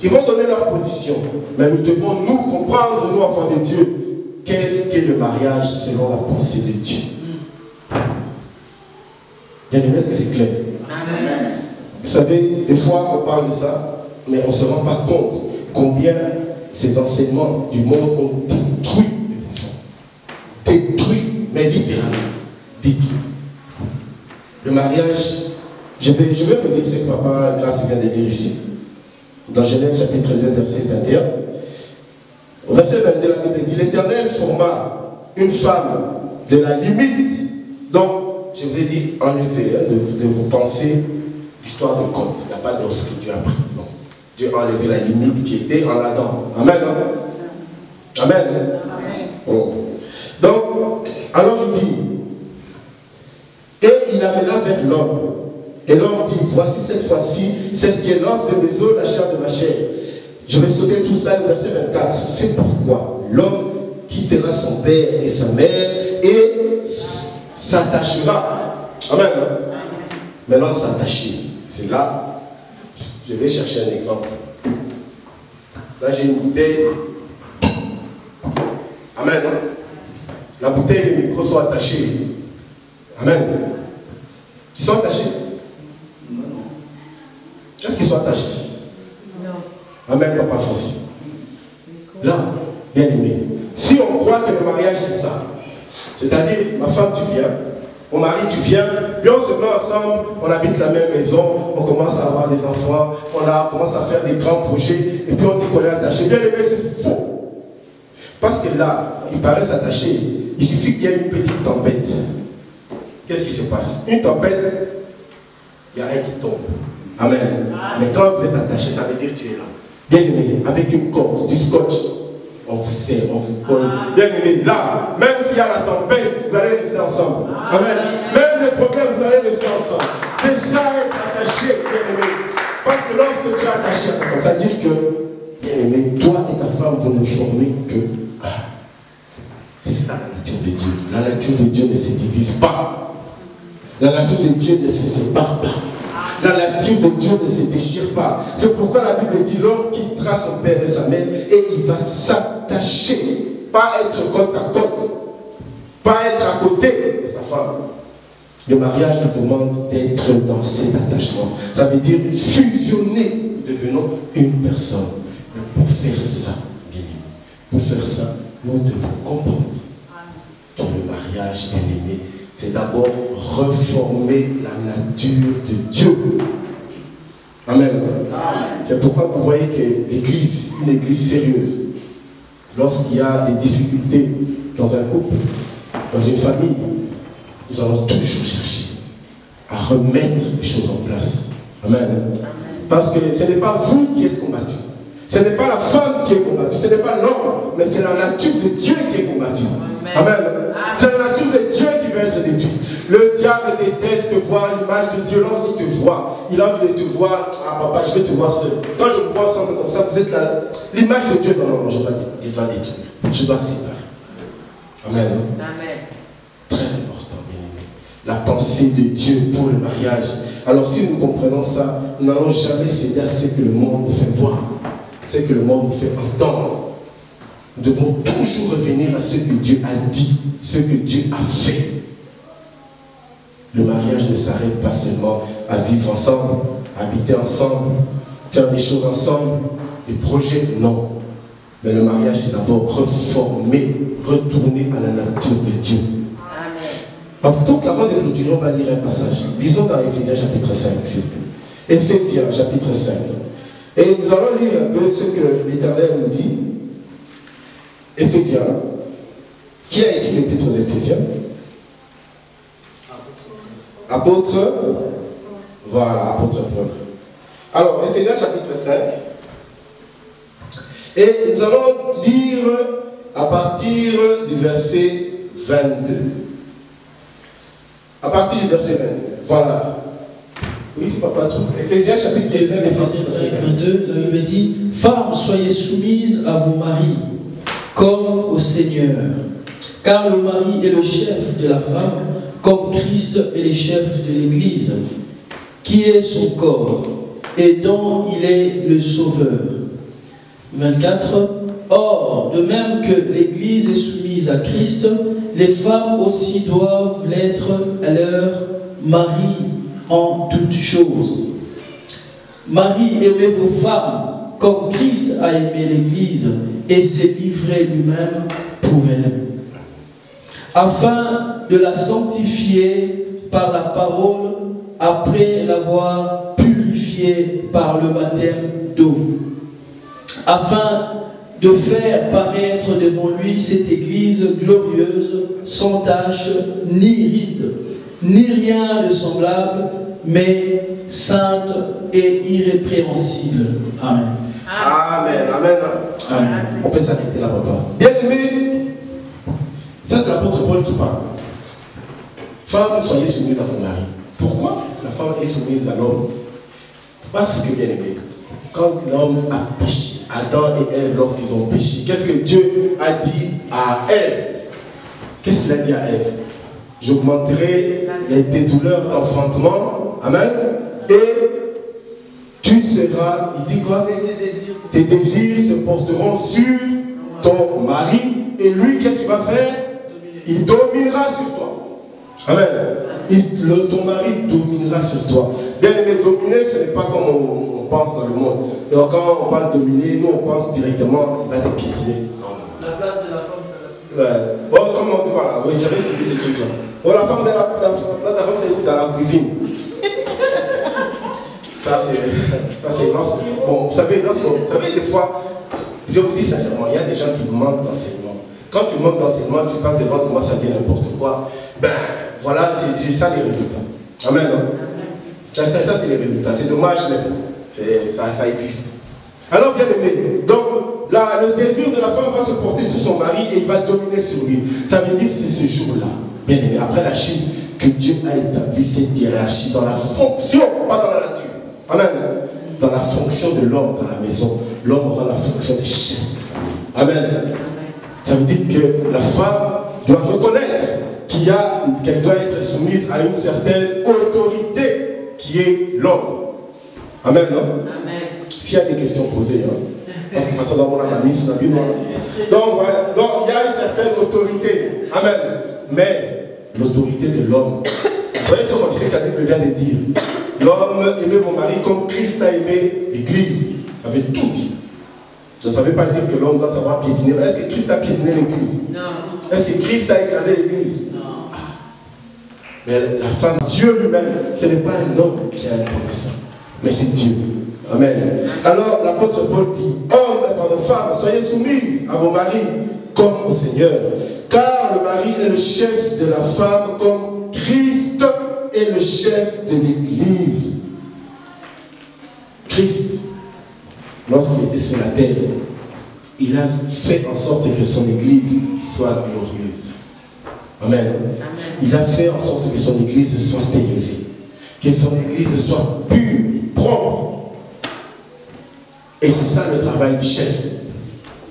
Ils vont donner leur position. Mais nous devons nous comprendre, nous enfants de Dieu, qu'est-ce qu'est le mariage selon la pensée de Dieu. Bien aimé, est-ce que c'est clair? Amen. Vous savez, des fois on parle de ça, mais on ne se rend pas compte combien ces enseignements du monde ont détruit les enfants. Détruit, mais littéralement. Détruit. Le mariage, je vais vous dire ce que papa Grâce vient de lire ici. Dans Genèse chapitre 2, verset 21. Au verset 22, la Bible dit, l'Éternel forma une femme de la limite. Donc, je vous ai dit, enlevez de vos pensées l'histoire de conte. Il n'y a pas d'os que Dieu a pris. Non. Dieu a enlevé la limite qui était en Adam. Amen. Hein? Amen. Amen. Oh. Donc, alors il dit, et il amena vers l'homme. Et l'homme dit, voici cette fois-ci, celle qui est l'os de mes os, la chair de ma chair. Je vais sauter tout ça au verset 24. C'est pourquoi l'homme quittera son père et sa mère et s'attachera. Amen. Maintenant, s'attacher. C'est là, je vais chercher un exemple. Là, j'ai une bouteille. Amen. La bouteille et les micros sont attachés. Amen. Ils sont attachés? Non. Est-ce qu'ils sont attachés? Non. Amen, Papa Francis. Là, bien aimé, si on croit que le mariage c'est ça, c'est-à-dire, ma femme, tu viens, mon mari, tu viens, puis on se met ensemble, on habite la même maison, on commence à avoir des enfants, on commence à faire des grands projets, et puis on dit qu'on est attaché. Bien aimé, c'est faux. Parce que là, ils paraissent attachés, il suffit qu'il y ait une petite tempête. Qu'est-ce qui se passe? Une tempête, il y a un qui tombe. Amen. Mais quand vous êtes attaché, ça veut dire que tu es là. Bien aimé, avec une corde, du scotch, on vous serre, on vous colle. Bien aimé, là, même s'il y a la tempête, vous allez rester ensemble. Amen. Même les problèmes, vous allez rester ensemble. C'est ça être attaché, bien aimé. Parce que lorsque tu es attaché à ta femme, ça veut dire que, bien aimé, toi et ta femme, vous ne formez que. C'est ça la nature de Dieu. La nature de Dieu ne se divise pas. La nature de Dieu ne se sépare pas. La nature de Dieu ne se déchire pas. C'est pourquoi la Bible dit l'homme quittera son père et sa mère et il va s'attacher. Pas être côte à côte. Pas être à côté de sa femme. Le mariage nous demande d'être dans cet attachement. Ça veut dire fusionner, devenons une personne. Mais pour faire ça, bien aimé, pour faire ça, nous devons comprendre que le mariage, bien aimé, c'est d'abord reformer la nature de Dieu. Amen. C'est pourquoi vous voyez que l'église, une église sérieuse, lorsqu'il y a des difficultés dans un couple, dans une famille, nous allons toujours chercher à remettre les choses en place. Amen. Parce que ce n'est pas vous qui êtes combattu. Ce n'est pas la femme qui est combattue, ce n'est pas l'homme, mais c'est la nature de Dieu qui est combattue. Amen. C'est la nature de Dieu qui va être détruite. Le diable déteste voir l'image de Dieu. Lorsqu'il te voit, il a envie de te voir. Ah papa, je vais te voir seul. Quand je vous vois ensemble comme ça, vous êtes là. L'image de Dieu, non, je dois détruire. Je dois séparer. Amen. Amen. Très important, bien-aimé. La pensée de Dieu pour le mariage. Alors si nous comprenons ça, nous n'allons jamais céder à ce que le monde nous fait voir, ce que le monde nous fait entendre. Nous devons toujours revenir à ce que Dieu a dit, ce que Dieu a fait. Le mariage ne s'arrête pas seulement à vivre ensemble, à habiter ensemble, faire des choses ensemble, des projets, non. Mais le mariage, c'est d'abord reformer, retourner à la nature de Dieu. Amen. Donc, avant de clôturer, on va lire un passage. Lisons dans Éphésiens chapitre 5, s'il vous plaît. Éphésiens chapitre 5. Et nous allons lire un peu ce que l'Éternel nous dit. Éphésiens. Qui a écrit l'épître aux Éphésiens? Apôtre. Voilà, apôtre Paul. Alors, Éphésiens chapitre 5. Et nous allons lire à partir du verset 22. À partir du verset 22. Voilà. Oui, c'est pas trop. Éphésiens chapitre 5.
Éphésiens 5, 22, la Bible dit: Femmes, soyez soumises à vos maris, comme au Seigneur. Car le mari est le chef de la femme, comme Christ est le chef de l'Église, qui est son corps, et dont il est le sauveur. 24. Or, de même que l'Église est soumise à Christ, les femmes aussi doivent l'être à leur mari en toutes choses. Marie, aimez vos femmes, comme Christ a aimé l'Église et s'est livré lui-même pour elle, afin de la sanctifier par la parole, après l'avoir purifiée par le baptême d'eau, afin de faire paraître devant lui cette Église glorieuse, sans tache, ni ride, ni rien de semblable, mais sainte et irrépréhensible. Amen.
Amen. Amen. Amen. On peut s'arrêter là, papa. Bien aimé, ça c'est l'apôtre Paul qui parle. Femmes, soyez soumises à vos maris. Pourquoi la femme est soumise à l'homme? Parce que, bien aimé, quand l'homme a péché, Adam et Ève, lorsqu'ils ont péché, qu'est-ce que Dieu a dit à Ève? Qu'est-ce qu'il a dit à Ève? J'augmenterai tes douleurs d'enfantement. Amen. Et tu seras, il dit quoi? Tes désirs se porteront sur ton mari. Et lui, qu'est-ce qu'il va faire? Il dominera sur toi. Amen. Ton mari dominera sur toi. Bien aimé, dominer, ce n'est pas comme on pense dans le monde. Et quand on parle de dominer, nous on pense directement, il va te piétiner.
La place de la femme, c'est
la... Ouais. Oh, comment, voilà, oui, j'avais suivi ces trucs-là. Oh, la place de la femme, c'est dans la cuisine. Ça, c'est bon, vous savez, des fois, je vous dis sincèrement, il y a des gens qui manquent d'enseignement. Quand tu manques d'enseignement, tu passes devant, commence à dire n'importe quoi. Ben, voilà, c'est ça les résultats. Amen. Ça c'est les résultats. C'est dommage, mais ça existe. Alors, bien aimé, donc, le désir de la femme va se porter sur son mari et il va dominer sur lui. Ça veut dire que c'est ce jour-là, bien aimé, après la chute, que Dieu a établi cette hiérarchie dans la fonction, pas dans la nature. Amen. Dans la fonction de l'homme dans la maison, l'homme aura la fonction de chef de famille. Amen. Ça veut dire que la femme doit reconnaître qu'elle doit être soumise à une certaine autorité qui est l'homme. Amen, non? Amen. S'il y a des questions posées, hein? Parce que de toute façon, dans mon ami, sur la Bible, donc, il y a une certaine autorité. Amen. Mais l'autorité de l'homme, vous voyez ce que la Bible vient de dire. L'homme aimait mon mari comme Christ a aimé l'Église. Ça veut tout dire. Ça ne veut pas dire que l'homme doit savoir piétiner. Est-ce que Christ a piétiné l'Église? Non. Est-ce que Christ a écrasé l'Église? Non. Mais la femme, Dieu lui-même, ce n'est pas un homme qui a imposé ça, mais c'est Dieu. Amen. Alors l'apôtre Paul dit: femmes, soyez soumises à vos maris comme au Seigneur. Car le mari est le chef de la femme comme Christ est le chef de l'Église. Christ, lorsqu'il était sur la terre, il a fait en sorte que son Église soit glorieuse. Amen. Il a fait en sorte que son église soit élevée, que son église soit pure, propre. Et c'est ça le travail du chef.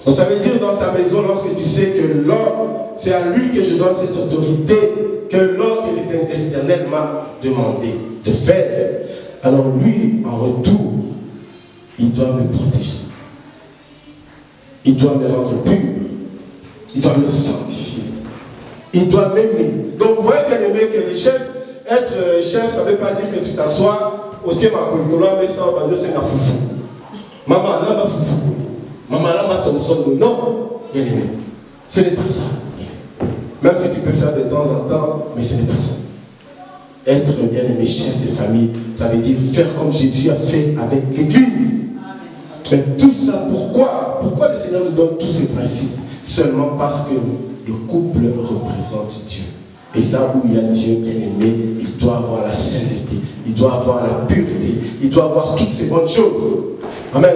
Donc ça veut dire dans ta maison, lorsque tu sais que l'homme, c'est à lui que je donne cette autorité, que l'homme que l'Éternel m'a demandé de faire, alors lui, en retour, il doit me protéger. Il doit me rendre pur. Il doit me sanctifier. Il doit m'aimer. Donc vous voyez bien aimé que le chef, être chef, ça ne veut pas dire que tu t'assois au tiers ma colicolo, mais ça va nous c'est un foufou. Maman là bas foufou. Maman là bas Thompson. Non, bien aimé. Ce n'est pas ça. Même si tu peux faire de temps en temps, mais ce n'est pas ça. Être bien aimé chef de famille, ça veut dire faire comme Jésus a fait avec l'Église. Mais tout ça, pourquoi? Pourquoi le Seigneur nous donne tous ces principes? Seulement parce que le couple représente Dieu. Et là où il y a Dieu bien-aimé, il doit avoir la sainteté, il doit avoir la pureté, il doit avoir toutes ces bonnes choses. Amen.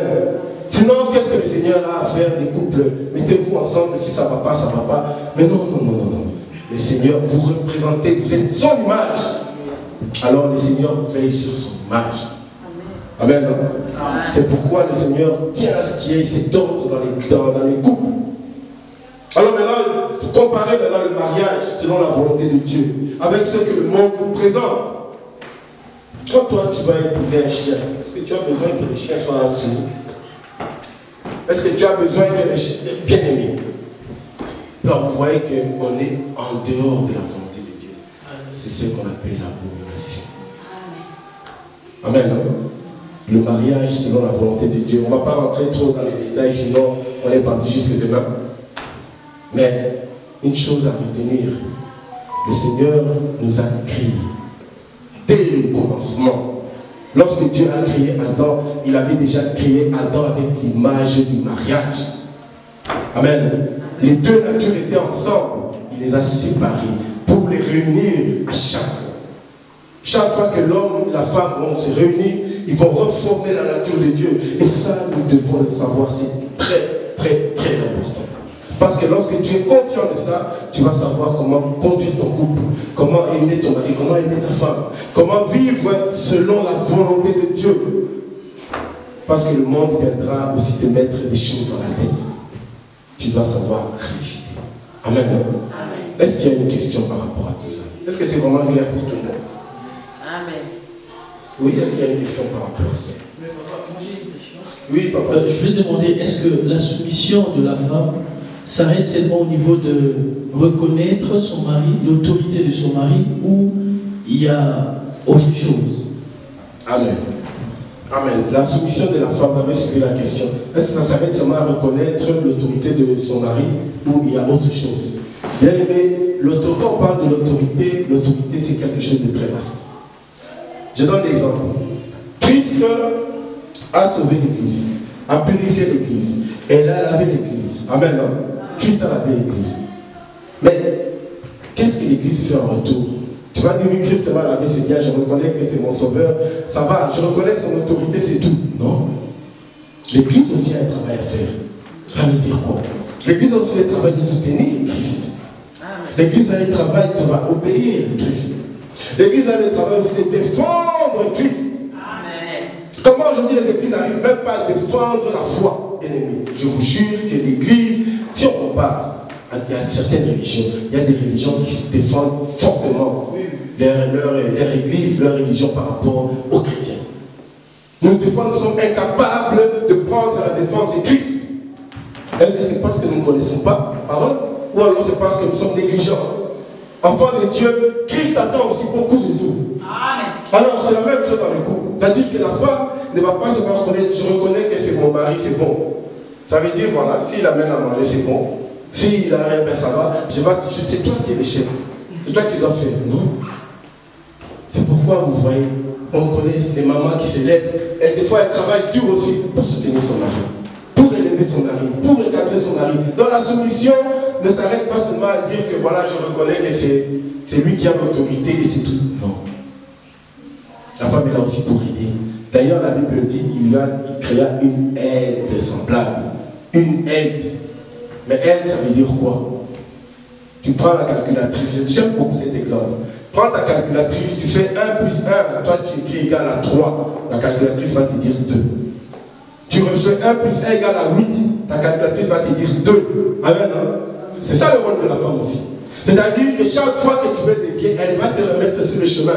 Sinon, qu'est-ce que le Seigneur a à faire des couples? Mettez-vous ensemble, si ça ne va pas, ça ne va pas. Mais non, non, non, non, non. Le Seigneur, vous représentez, vous êtes son image. Alors le Seigneur veille sur son image. Amen. Amen. C'est pourquoi le Seigneur tient à ce qu'il y ait cet ordre dans les couples. Alors maintenant, il faut comparer maintenant le mariage selon la volonté de Dieu avec ce que le monde nous présente. Quand toi tu vas épouser un chien, est-ce que tu as besoin que le chien soit soumis? Est-ce que tu as besoin que le chien soit bien aimé? Donc vous voyez qu'on est en dehors de la volonté de Dieu. C'est ce qu'on appelle l'abomination. Amen. Le mariage selon la volonté de Dieu. On ne va pas rentrer trop dans les détails, sinon on est parti jusque demain. Mais une chose à retenir, le Seigneur nous a créés dès le commencement. Lorsque Dieu a créé Adam, il avait déjà créé Adam avec l'image du mariage. Amen. Les deux natures étaient ensemble. Il les a séparées pour les réunir à chaque fois. Chaque fois que l'homme et la femme vont se réunir, ils vont reformer la nature de Dieu. Et ça, nous devons le savoir. C'est très, très, très important. Parce que lorsque tu es conscient de ça, tu vas savoir comment conduire ton couple, comment aimer ton mari, comment aimer ta femme, comment vivre selon la volonté de Dieu. Parce que le monde viendra aussi te mettre des choses dans la tête. Tu dois savoir résister. Amen. Est-ce qu'il y a une question par rapport à tout ça? Est-ce que c'est vraiment clair pour tout le monde?
Amen.
Oui, est-ce qu'il y a une question par rapport à ça? Oui, papa.
Je vais demander, est-ce que la soumission de la femme s'arrête seulement au niveau de reconnaître son mari, l'autorité de son mari, ou il y a autre chose? Amen.
Amen. La soumission de la femme, vous avez suivi la question. Est-ce que ça s'arrête seulement à reconnaître l'autorité de son mari, ou il y a autre chose? Bien aimé, quand on parle de l'autorité, l'autorité c'est quelque chose de très vaste. Je donne l'exemple. Christ a sauvé l'Église, a purifié l'Église, elle a lavé l'Église. Amen. Christ a lavé l'Église. Mais qu'est-ce que l'Église fait en retour? Tu vas dire, oui, Christ m'a lavé, c'est bien, je reconnais que c'est mon sauveur, ça va, je reconnais son autorité, c'est tout. Non. L'Église aussi a un travail à faire. Ça veut dire quoi? L'Église a aussi le travail de soutenir Christ. L'Église a le travail de obéir Christ. L'Église a le travail aussi de défendre Christ. Amen. Comment aujourd'hui les églises n'arrivent même pas à défendre la foi, bien-aimés? Je vous jure que l'Église, si on compare, il y a certaines religions, il y a des religions qui se défendent fortement leur église, leur religion par rapport aux chrétiens. Nous, des fois, nous sommes incapables de prendre la défense de Christ. Est-ce que c'est parce que nous ne connaissons pas la parole? Ou alors c'est parce que nous sommes négligents? Enfants de Dieu, Christ attend aussi beaucoup de nous. Amen. Alors, c'est la même chose dans le couple. C'est-à-dire que la femme ne va pas se faire reconnaître, je reconnais que c'est mon mari, c'est bon. Ça veut dire, voilà, s'il amène à manger, c'est bon. S'il a rien, ben ça va. C'est toi qui es le chef. C'est toi qui dois faire. Non. C'est pourquoi vous voyez, on connaît les mamans qui se lèvent. Et des fois, elles travaillent dur aussi pour soutenir son mari, pour élever son mari, pour recadrer son mari. Dans la soumission, ne s'arrête pas seulement à dire que voilà, je reconnais que c'est lui qui a l'autorité et c'est tout. Non. La femme est là aussi pour aider. D'ailleurs, la Bible dit qu'il créa une aide semblable. Une aide. Mais aide, ça veut dire quoi? Tu prends la calculatrice, j'aime beaucoup cet exemple. Prends ta calculatrice, tu fais 1 plus 1, toi tu écris égal à 3, la calculatrice va te dire 2. Tu refais 1 plus 1 égale à 8, ta calculatrice va te dire 2. Amen. C'est ça le rôle de la femme aussi. C'est-à-dire que chaque fois que tu veux dévier, elle va te remettre sur le chemin.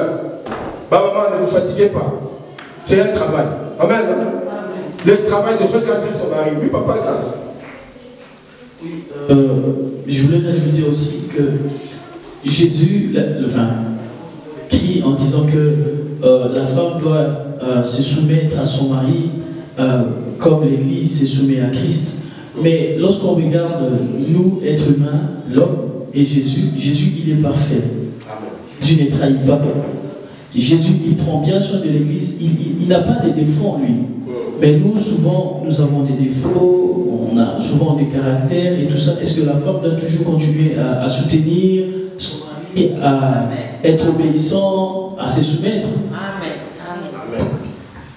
Bah maman, ne vous fatiguez pas. C'est un travail. Amen. Le travail de recadrer son mari. Oui, papa, grâce.
Je voulais rajouter aussi que Jésus crie en disant que la femme doit se soumettre à son mari comme l'Église se soumet à Christ. Mais lorsqu'on regarde nous, êtres humains, l'homme et Jésus, il est parfait. Jésus ne trahit pas. Jésus, il prend bien soin de l'Église. Il n'a pas de défauts en lui. Mais nous, souvent, nous avons des défauts, on a souvent des caractères et tout ça. Est-ce que la femme doit toujours continuer à soutenir son mari, à être obéissant, à se soumettre?
Amen.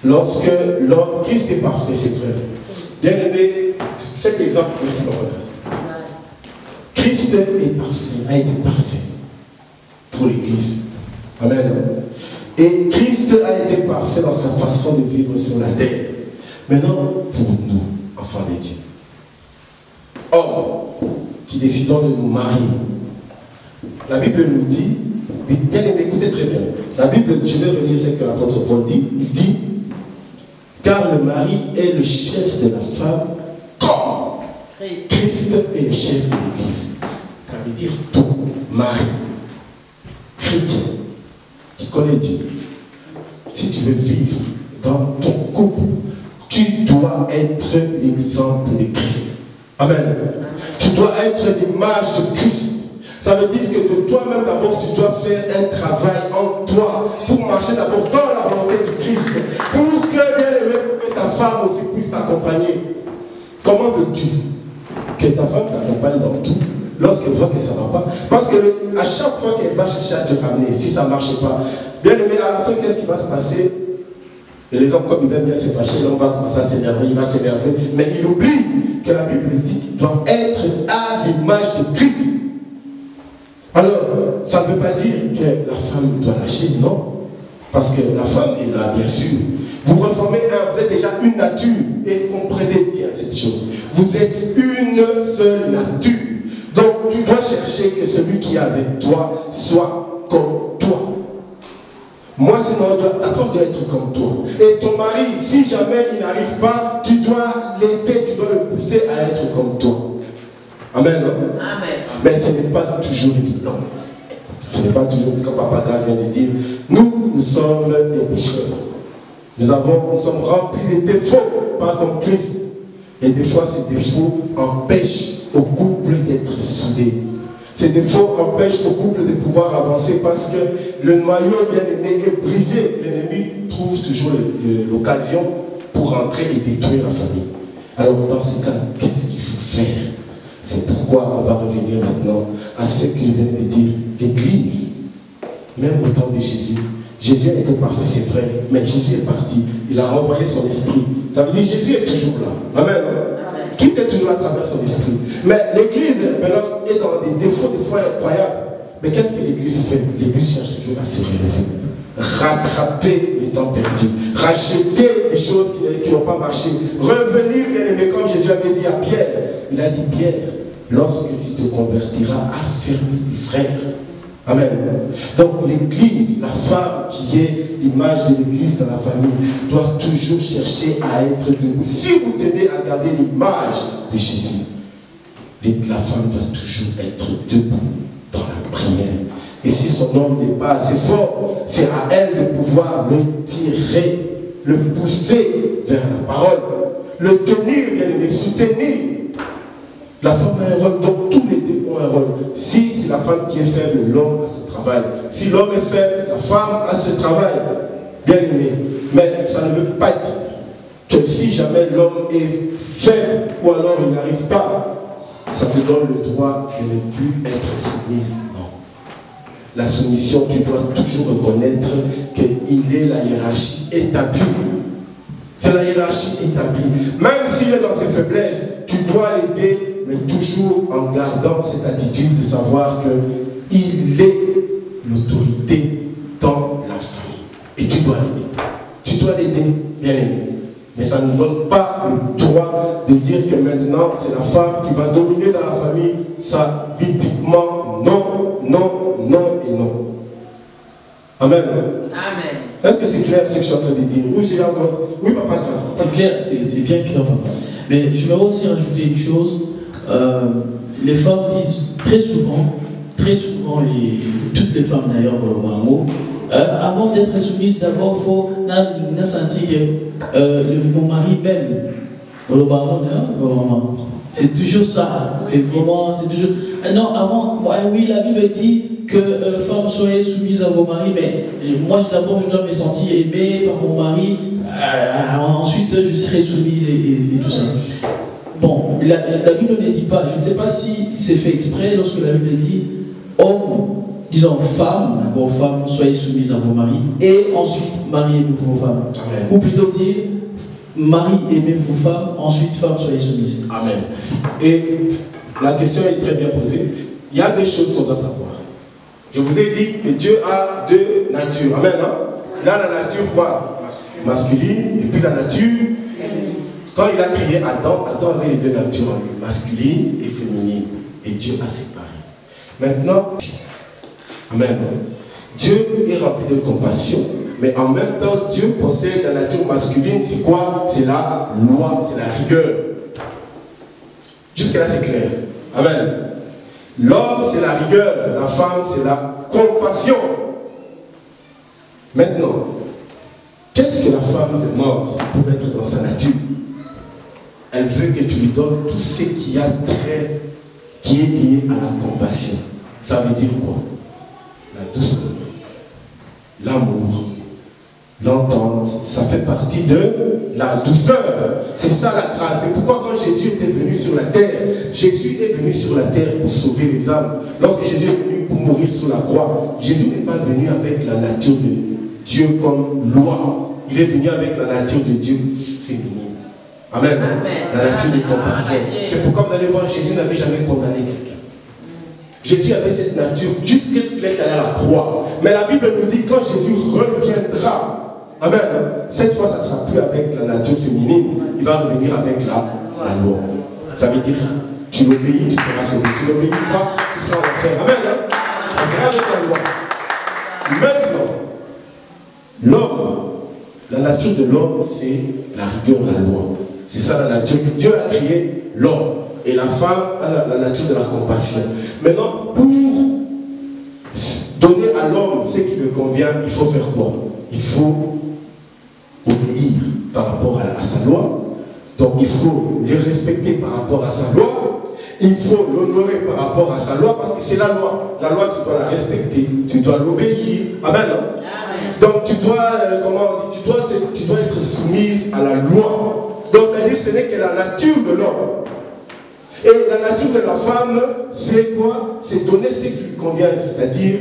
Lorsque l'homme, Christ est parfait, c'est vrai. Bien aimé, cet exemple, merci pour votre grâce. Christ est parfait, a été parfait pour l'Église. Amen. Et Christ a été parfait dans sa façon de vivre sur la terre. Maintenant, pour nous, enfants de Dieu, hommes qui décidons de nous marier, la Bible nous dit, bien aimé, écoutez très bien, la Bible, je vais relire ce que l'apôtre Paul dit, il dit, car le mari est le chef de la femme, comme Christ est le chef de l'Église. Ça veut dire ton mari, chrétien, qui connaît Dieu. Si tu veux vivre dans ton couple, tu dois être l'exemple de Christ. Amen. Tu dois être l'image de Christ. Ça veut dire que de toi-même d'abord, tu dois faire un travail en toi pour marcher d'abord dans la volonté de Christ. Pour que, bien aimé, pour que ta femme aussi puisse t'accompagner. Comment veux-tu que ta femme t'accompagne dans tout lorsqu'elle voit que ça ne va pas? Parce que à chaque fois qu'elle va chercher à te ramener, si ça ne marche pas, bien aimé, à la fin, qu'est-ce qui va se passer? Et les hommes, comme ils aiment bien se fâcher, l'homme va commencer à s'énerver, il va s'énerver. Mais il oublie que la Bible dit qu'il doit être à l'image de Christ. Alors, ça ne veut pas dire que la femme doit lâcher, non. Parce que la femme est là, bien sûr. Vous reformez vous êtes déjà une nature. Et comprenez bien cette chose. Vous êtes une seule nature. Donc, tu dois chercher que celui qui est avec toi soit comme toi. Moi, sinon, ta femme doit être comme toi. Et ton mari, si jamais il n'arrive pas, tu dois l'aider, tu dois le pousser à être comme toi. Amen. Amen. Mais ce n'est pas toujours évident. Ce n'est pas toujours évident, comme Papa Gaz vient de dire. Nous sommes des pécheurs. Nous sommes remplis de défauts, pas comme Christ. Et des fois, ces défauts empêchent au couple d'être soudés. Ces défauts empêchent au couple de pouvoir avancer parce que le noyau bien-aimé est brisé. L'ennemi trouve toujours l'occasion pour rentrer et détruire la famille. Alors dans ce cas, qu'est-ce qu'il faut faire? C'est pourquoi on va revenir maintenant à ce qu'il vient de dire. L'Église, même au temps de Jésus, Jésus était parfait, c'est vrai, mais Jésus est parti. Il a renvoyé son esprit. Ça veut dire Jésus est toujours là. Amen. Qui est toujours là à travers son esprit. Mais l'Église, maintenant, est dans des défauts, des fois incroyables. Mais qu'est-ce que l'Église fait? L'Église cherche toujours à se relever. Rattraper le temps perdu. Racheter les choses qui n'ont pas marché. Revenir, bien aimé, comme Jésus avait dit à Pierre. Il a dit, Pierre, lorsque tu te convertiras, affermis tes frères. Amen. Donc l'Église, la femme qui est l'image de l'Église dans la famille, doit toujours chercher à être debout. Si vous tenez à garder l'image de Jésus, la femme doit toujours être debout dans la prière. Et si son homme n'est pas assez fort, c'est à elle de pouvoir le tirer, le pousser vers la parole, le tenir, bien aimé, soutenir. La femme a un rôle, donc tous les deux ont un rôle. Si c'est la femme qui est faible, l'homme a ce travail. Si l'homme est faible, la femme a ce travail. Bien aimé. Mais ça ne veut pas dire que si jamais l'homme est faible ou alors il n'arrive pas, ça te donne le droit de ne plus être soumise. Non. La soumission, tu dois toujours reconnaître qu'il est la hiérarchie établie. C'est la hiérarchie établie. Même s'il est dans ses faiblesses, tu dois l'aider. mais toujours en gardant cette attitude de savoir qu'il est l'autorité dans la famille. Et tu dois l'aider. Tu dois l'aider, bien aimé. Mais ça ne donne pas le droit de dire que maintenant c'est la femme qui va dominer dans la famille. Ça, bibliquement, non, non, non et non. Amen.
Amen.
Est-ce que c'est clair ce que je suis en train de dire? Oui, j'ai encore. Oui, papa, grave.
C'est clair, c'est bien clair, papa. Mais je vais aussi rajouter une chose. Les femmes disent très souvent, toutes les femmes d'ailleurs, avant d'être soumise, d'abord, il faut sentir que mon mari m'aime. C'est toujours ça. C'est vraiment, c'est toujours. Non, avant, oui, la Bible dit que femmes soyez soumises à vos maris, mais moi d'abord je dois me sentir aimée par mon mari, ensuite je serai soumise et tout ça. Bon, la Bible ne dit pas, je ne sais pas si c'est fait exprès lorsque la Bible dit hommes, disons femmes, d'abord femmes, soyez soumises à vos maris, et ensuite mariez-vous vos femmes.
Amen.
Ou plutôt dire mari, aimez vos femmes, ensuite femmes, soyez soumises.
Amen. Et la question est très bien posée. Il y a deux choses qu'on doit savoir. Je vous ai dit que Dieu a deux natures. Amen. Hein? Il a la nature quoi? Masculine et puis la nature. Quand il a créé Adam, Adam avait les deux natures en lui, masculine et féminine. Et Dieu a séparé. Maintenant, amen. Dieu est rempli de compassion, mais en même temps, Dieu possède la nature masculine. C'est quoi? C'est la loi, c'est la rigueur. Jusque-là, c'est clair. Amen. L'homme, c'est la rigueur. La femme, c'est la compassion. Maintenant, qu'est-ce que la femme demande pour être dans sa nature? Elle veut que tu lui donnes tout ce qui est lié à la compassion. Ça veut dire quoi? La douceur, l'amour, l'entente, ça fait partie de la douceur. C'est ça la grâce. C'est pourquoi quand Jésus était venu sur la terre, Jésus est venu sur la terre pour sauver les âmes. Lorsque Jésus est venu pour mourir sur la croix, Jésus n'est pas venu avec la nature de Dieu comme loi. Il est venu avec la nature de Dieu féminine. Amen. Amen. La nature de compassion. C'est pourquoi vous allez voir, Jésus n'avait jamais condamné quelqu'un. Jésus avait cette nature jusqu'à ce qu'il est allé à la croix. Mais la Bible nous dit quand Jésus reviendra, amen, cette fois ça ne sera plus avec la nature féminine, il va revenir avec la loi. Ça veut dire, tu l'obéis, tu seras sauvé. Tu n'obéis pas, tu seras en enfer. Amen. Hein? Ça sera avec la loi. Maintenant, l'homme, la nature de l'homme, c'est la rigueur, la loi. C'est ça la nature que Dieu a créé l'homme. Et la femme a la nature de la compassion. Maintenant, pour donner à l'homme ce qui lui convient, il faut faire quoi? Il faut obéir par rapport à sa loi. Donc il faut les respecter par rapport à sa loi. Il faut l'honorer par rapport à sa loi parce que c'est la loi. La loi, tu dois la respecter. Tu dois l'obéir. Amen. Hein? Donc tu dois, tu dois être soumise à la loi. Donc c'est-à-dire que ce n'est que la nature de l'homme. Et la nature de la femme, c'est quoi? C'est donner ce qui lui convient, c'est-à-dire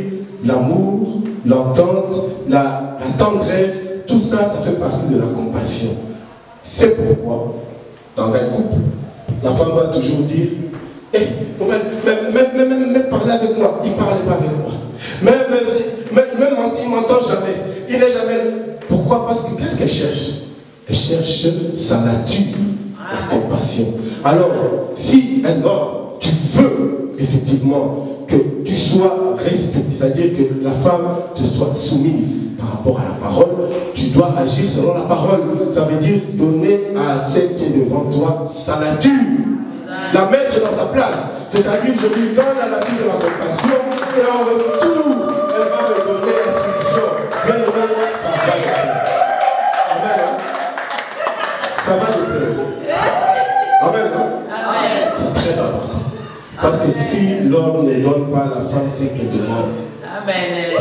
l'amour, l'entente, la tendresse, tout ça, ça fait partie de la compassion. C'est pourquoi, dans un couple, la femme va toujours dire hey, même parler avec moi, il ne parlait pas avec moi. Même il ne m'entend jamais. Il n'est jamais. Pourquoi? Parce que qu'est-ce qu'elle cherche? Elle cherche sa nature, la compassion. Alors, si un homme, tu veux effectivement que tu sois respecté, c'est-à-dire que la femme te soit soumise par rapport à la parole, tu dois agir selon la parole. Ça veut dire donner à celle qui est devant toi sa nature, la mettre dans sa place. C'est-à-dire je lui donne la nature de la compassion et en retour, elle va me donner l'instruction. Bien aimé, ça va de plaire. Amen. Ça va de plaire. Amen. Amen. C'est très important. Parce que si l'homme ne donne pas à la femme ce qu'elle demande, amen,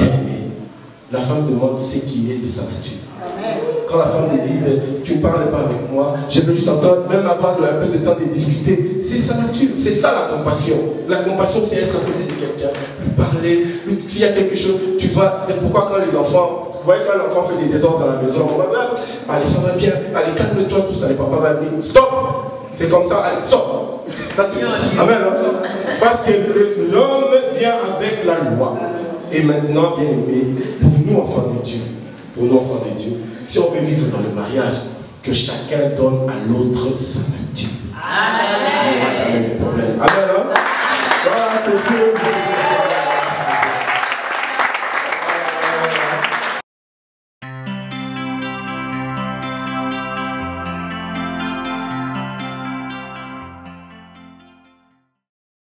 la femme demande ce qui est de sa nature. Amen. Quand la femme te dit, tu ne parles pas avec moi, je veux juste entendre, même avoir un peu de temps de discuter, c'est sa nature, c'est ça la compassion. La compassion, c'est être à côté de quelqu'un, lui parler, s'il y a quelque chose, tu vas, c'est pourquoi quand les enfants, vous voyez quand l'enfant fait des désordres dans la maison, on va dire, allez, ça va bien, allez, calme-toi, tout ça, les papas vont venir, stop, c'est comme ça, allez, sors. Ça, c'est amen. Hein? Parce que l'homme vient avec la loi. Et maintenant, bien aimé, pour nous, enfants de Dieu, si on veut vivre dans le mariage, que chacun donne à l'autre sa nature. Il n'y aura jamais de problème. Amen. Hein? Voilà, c'est Dieu.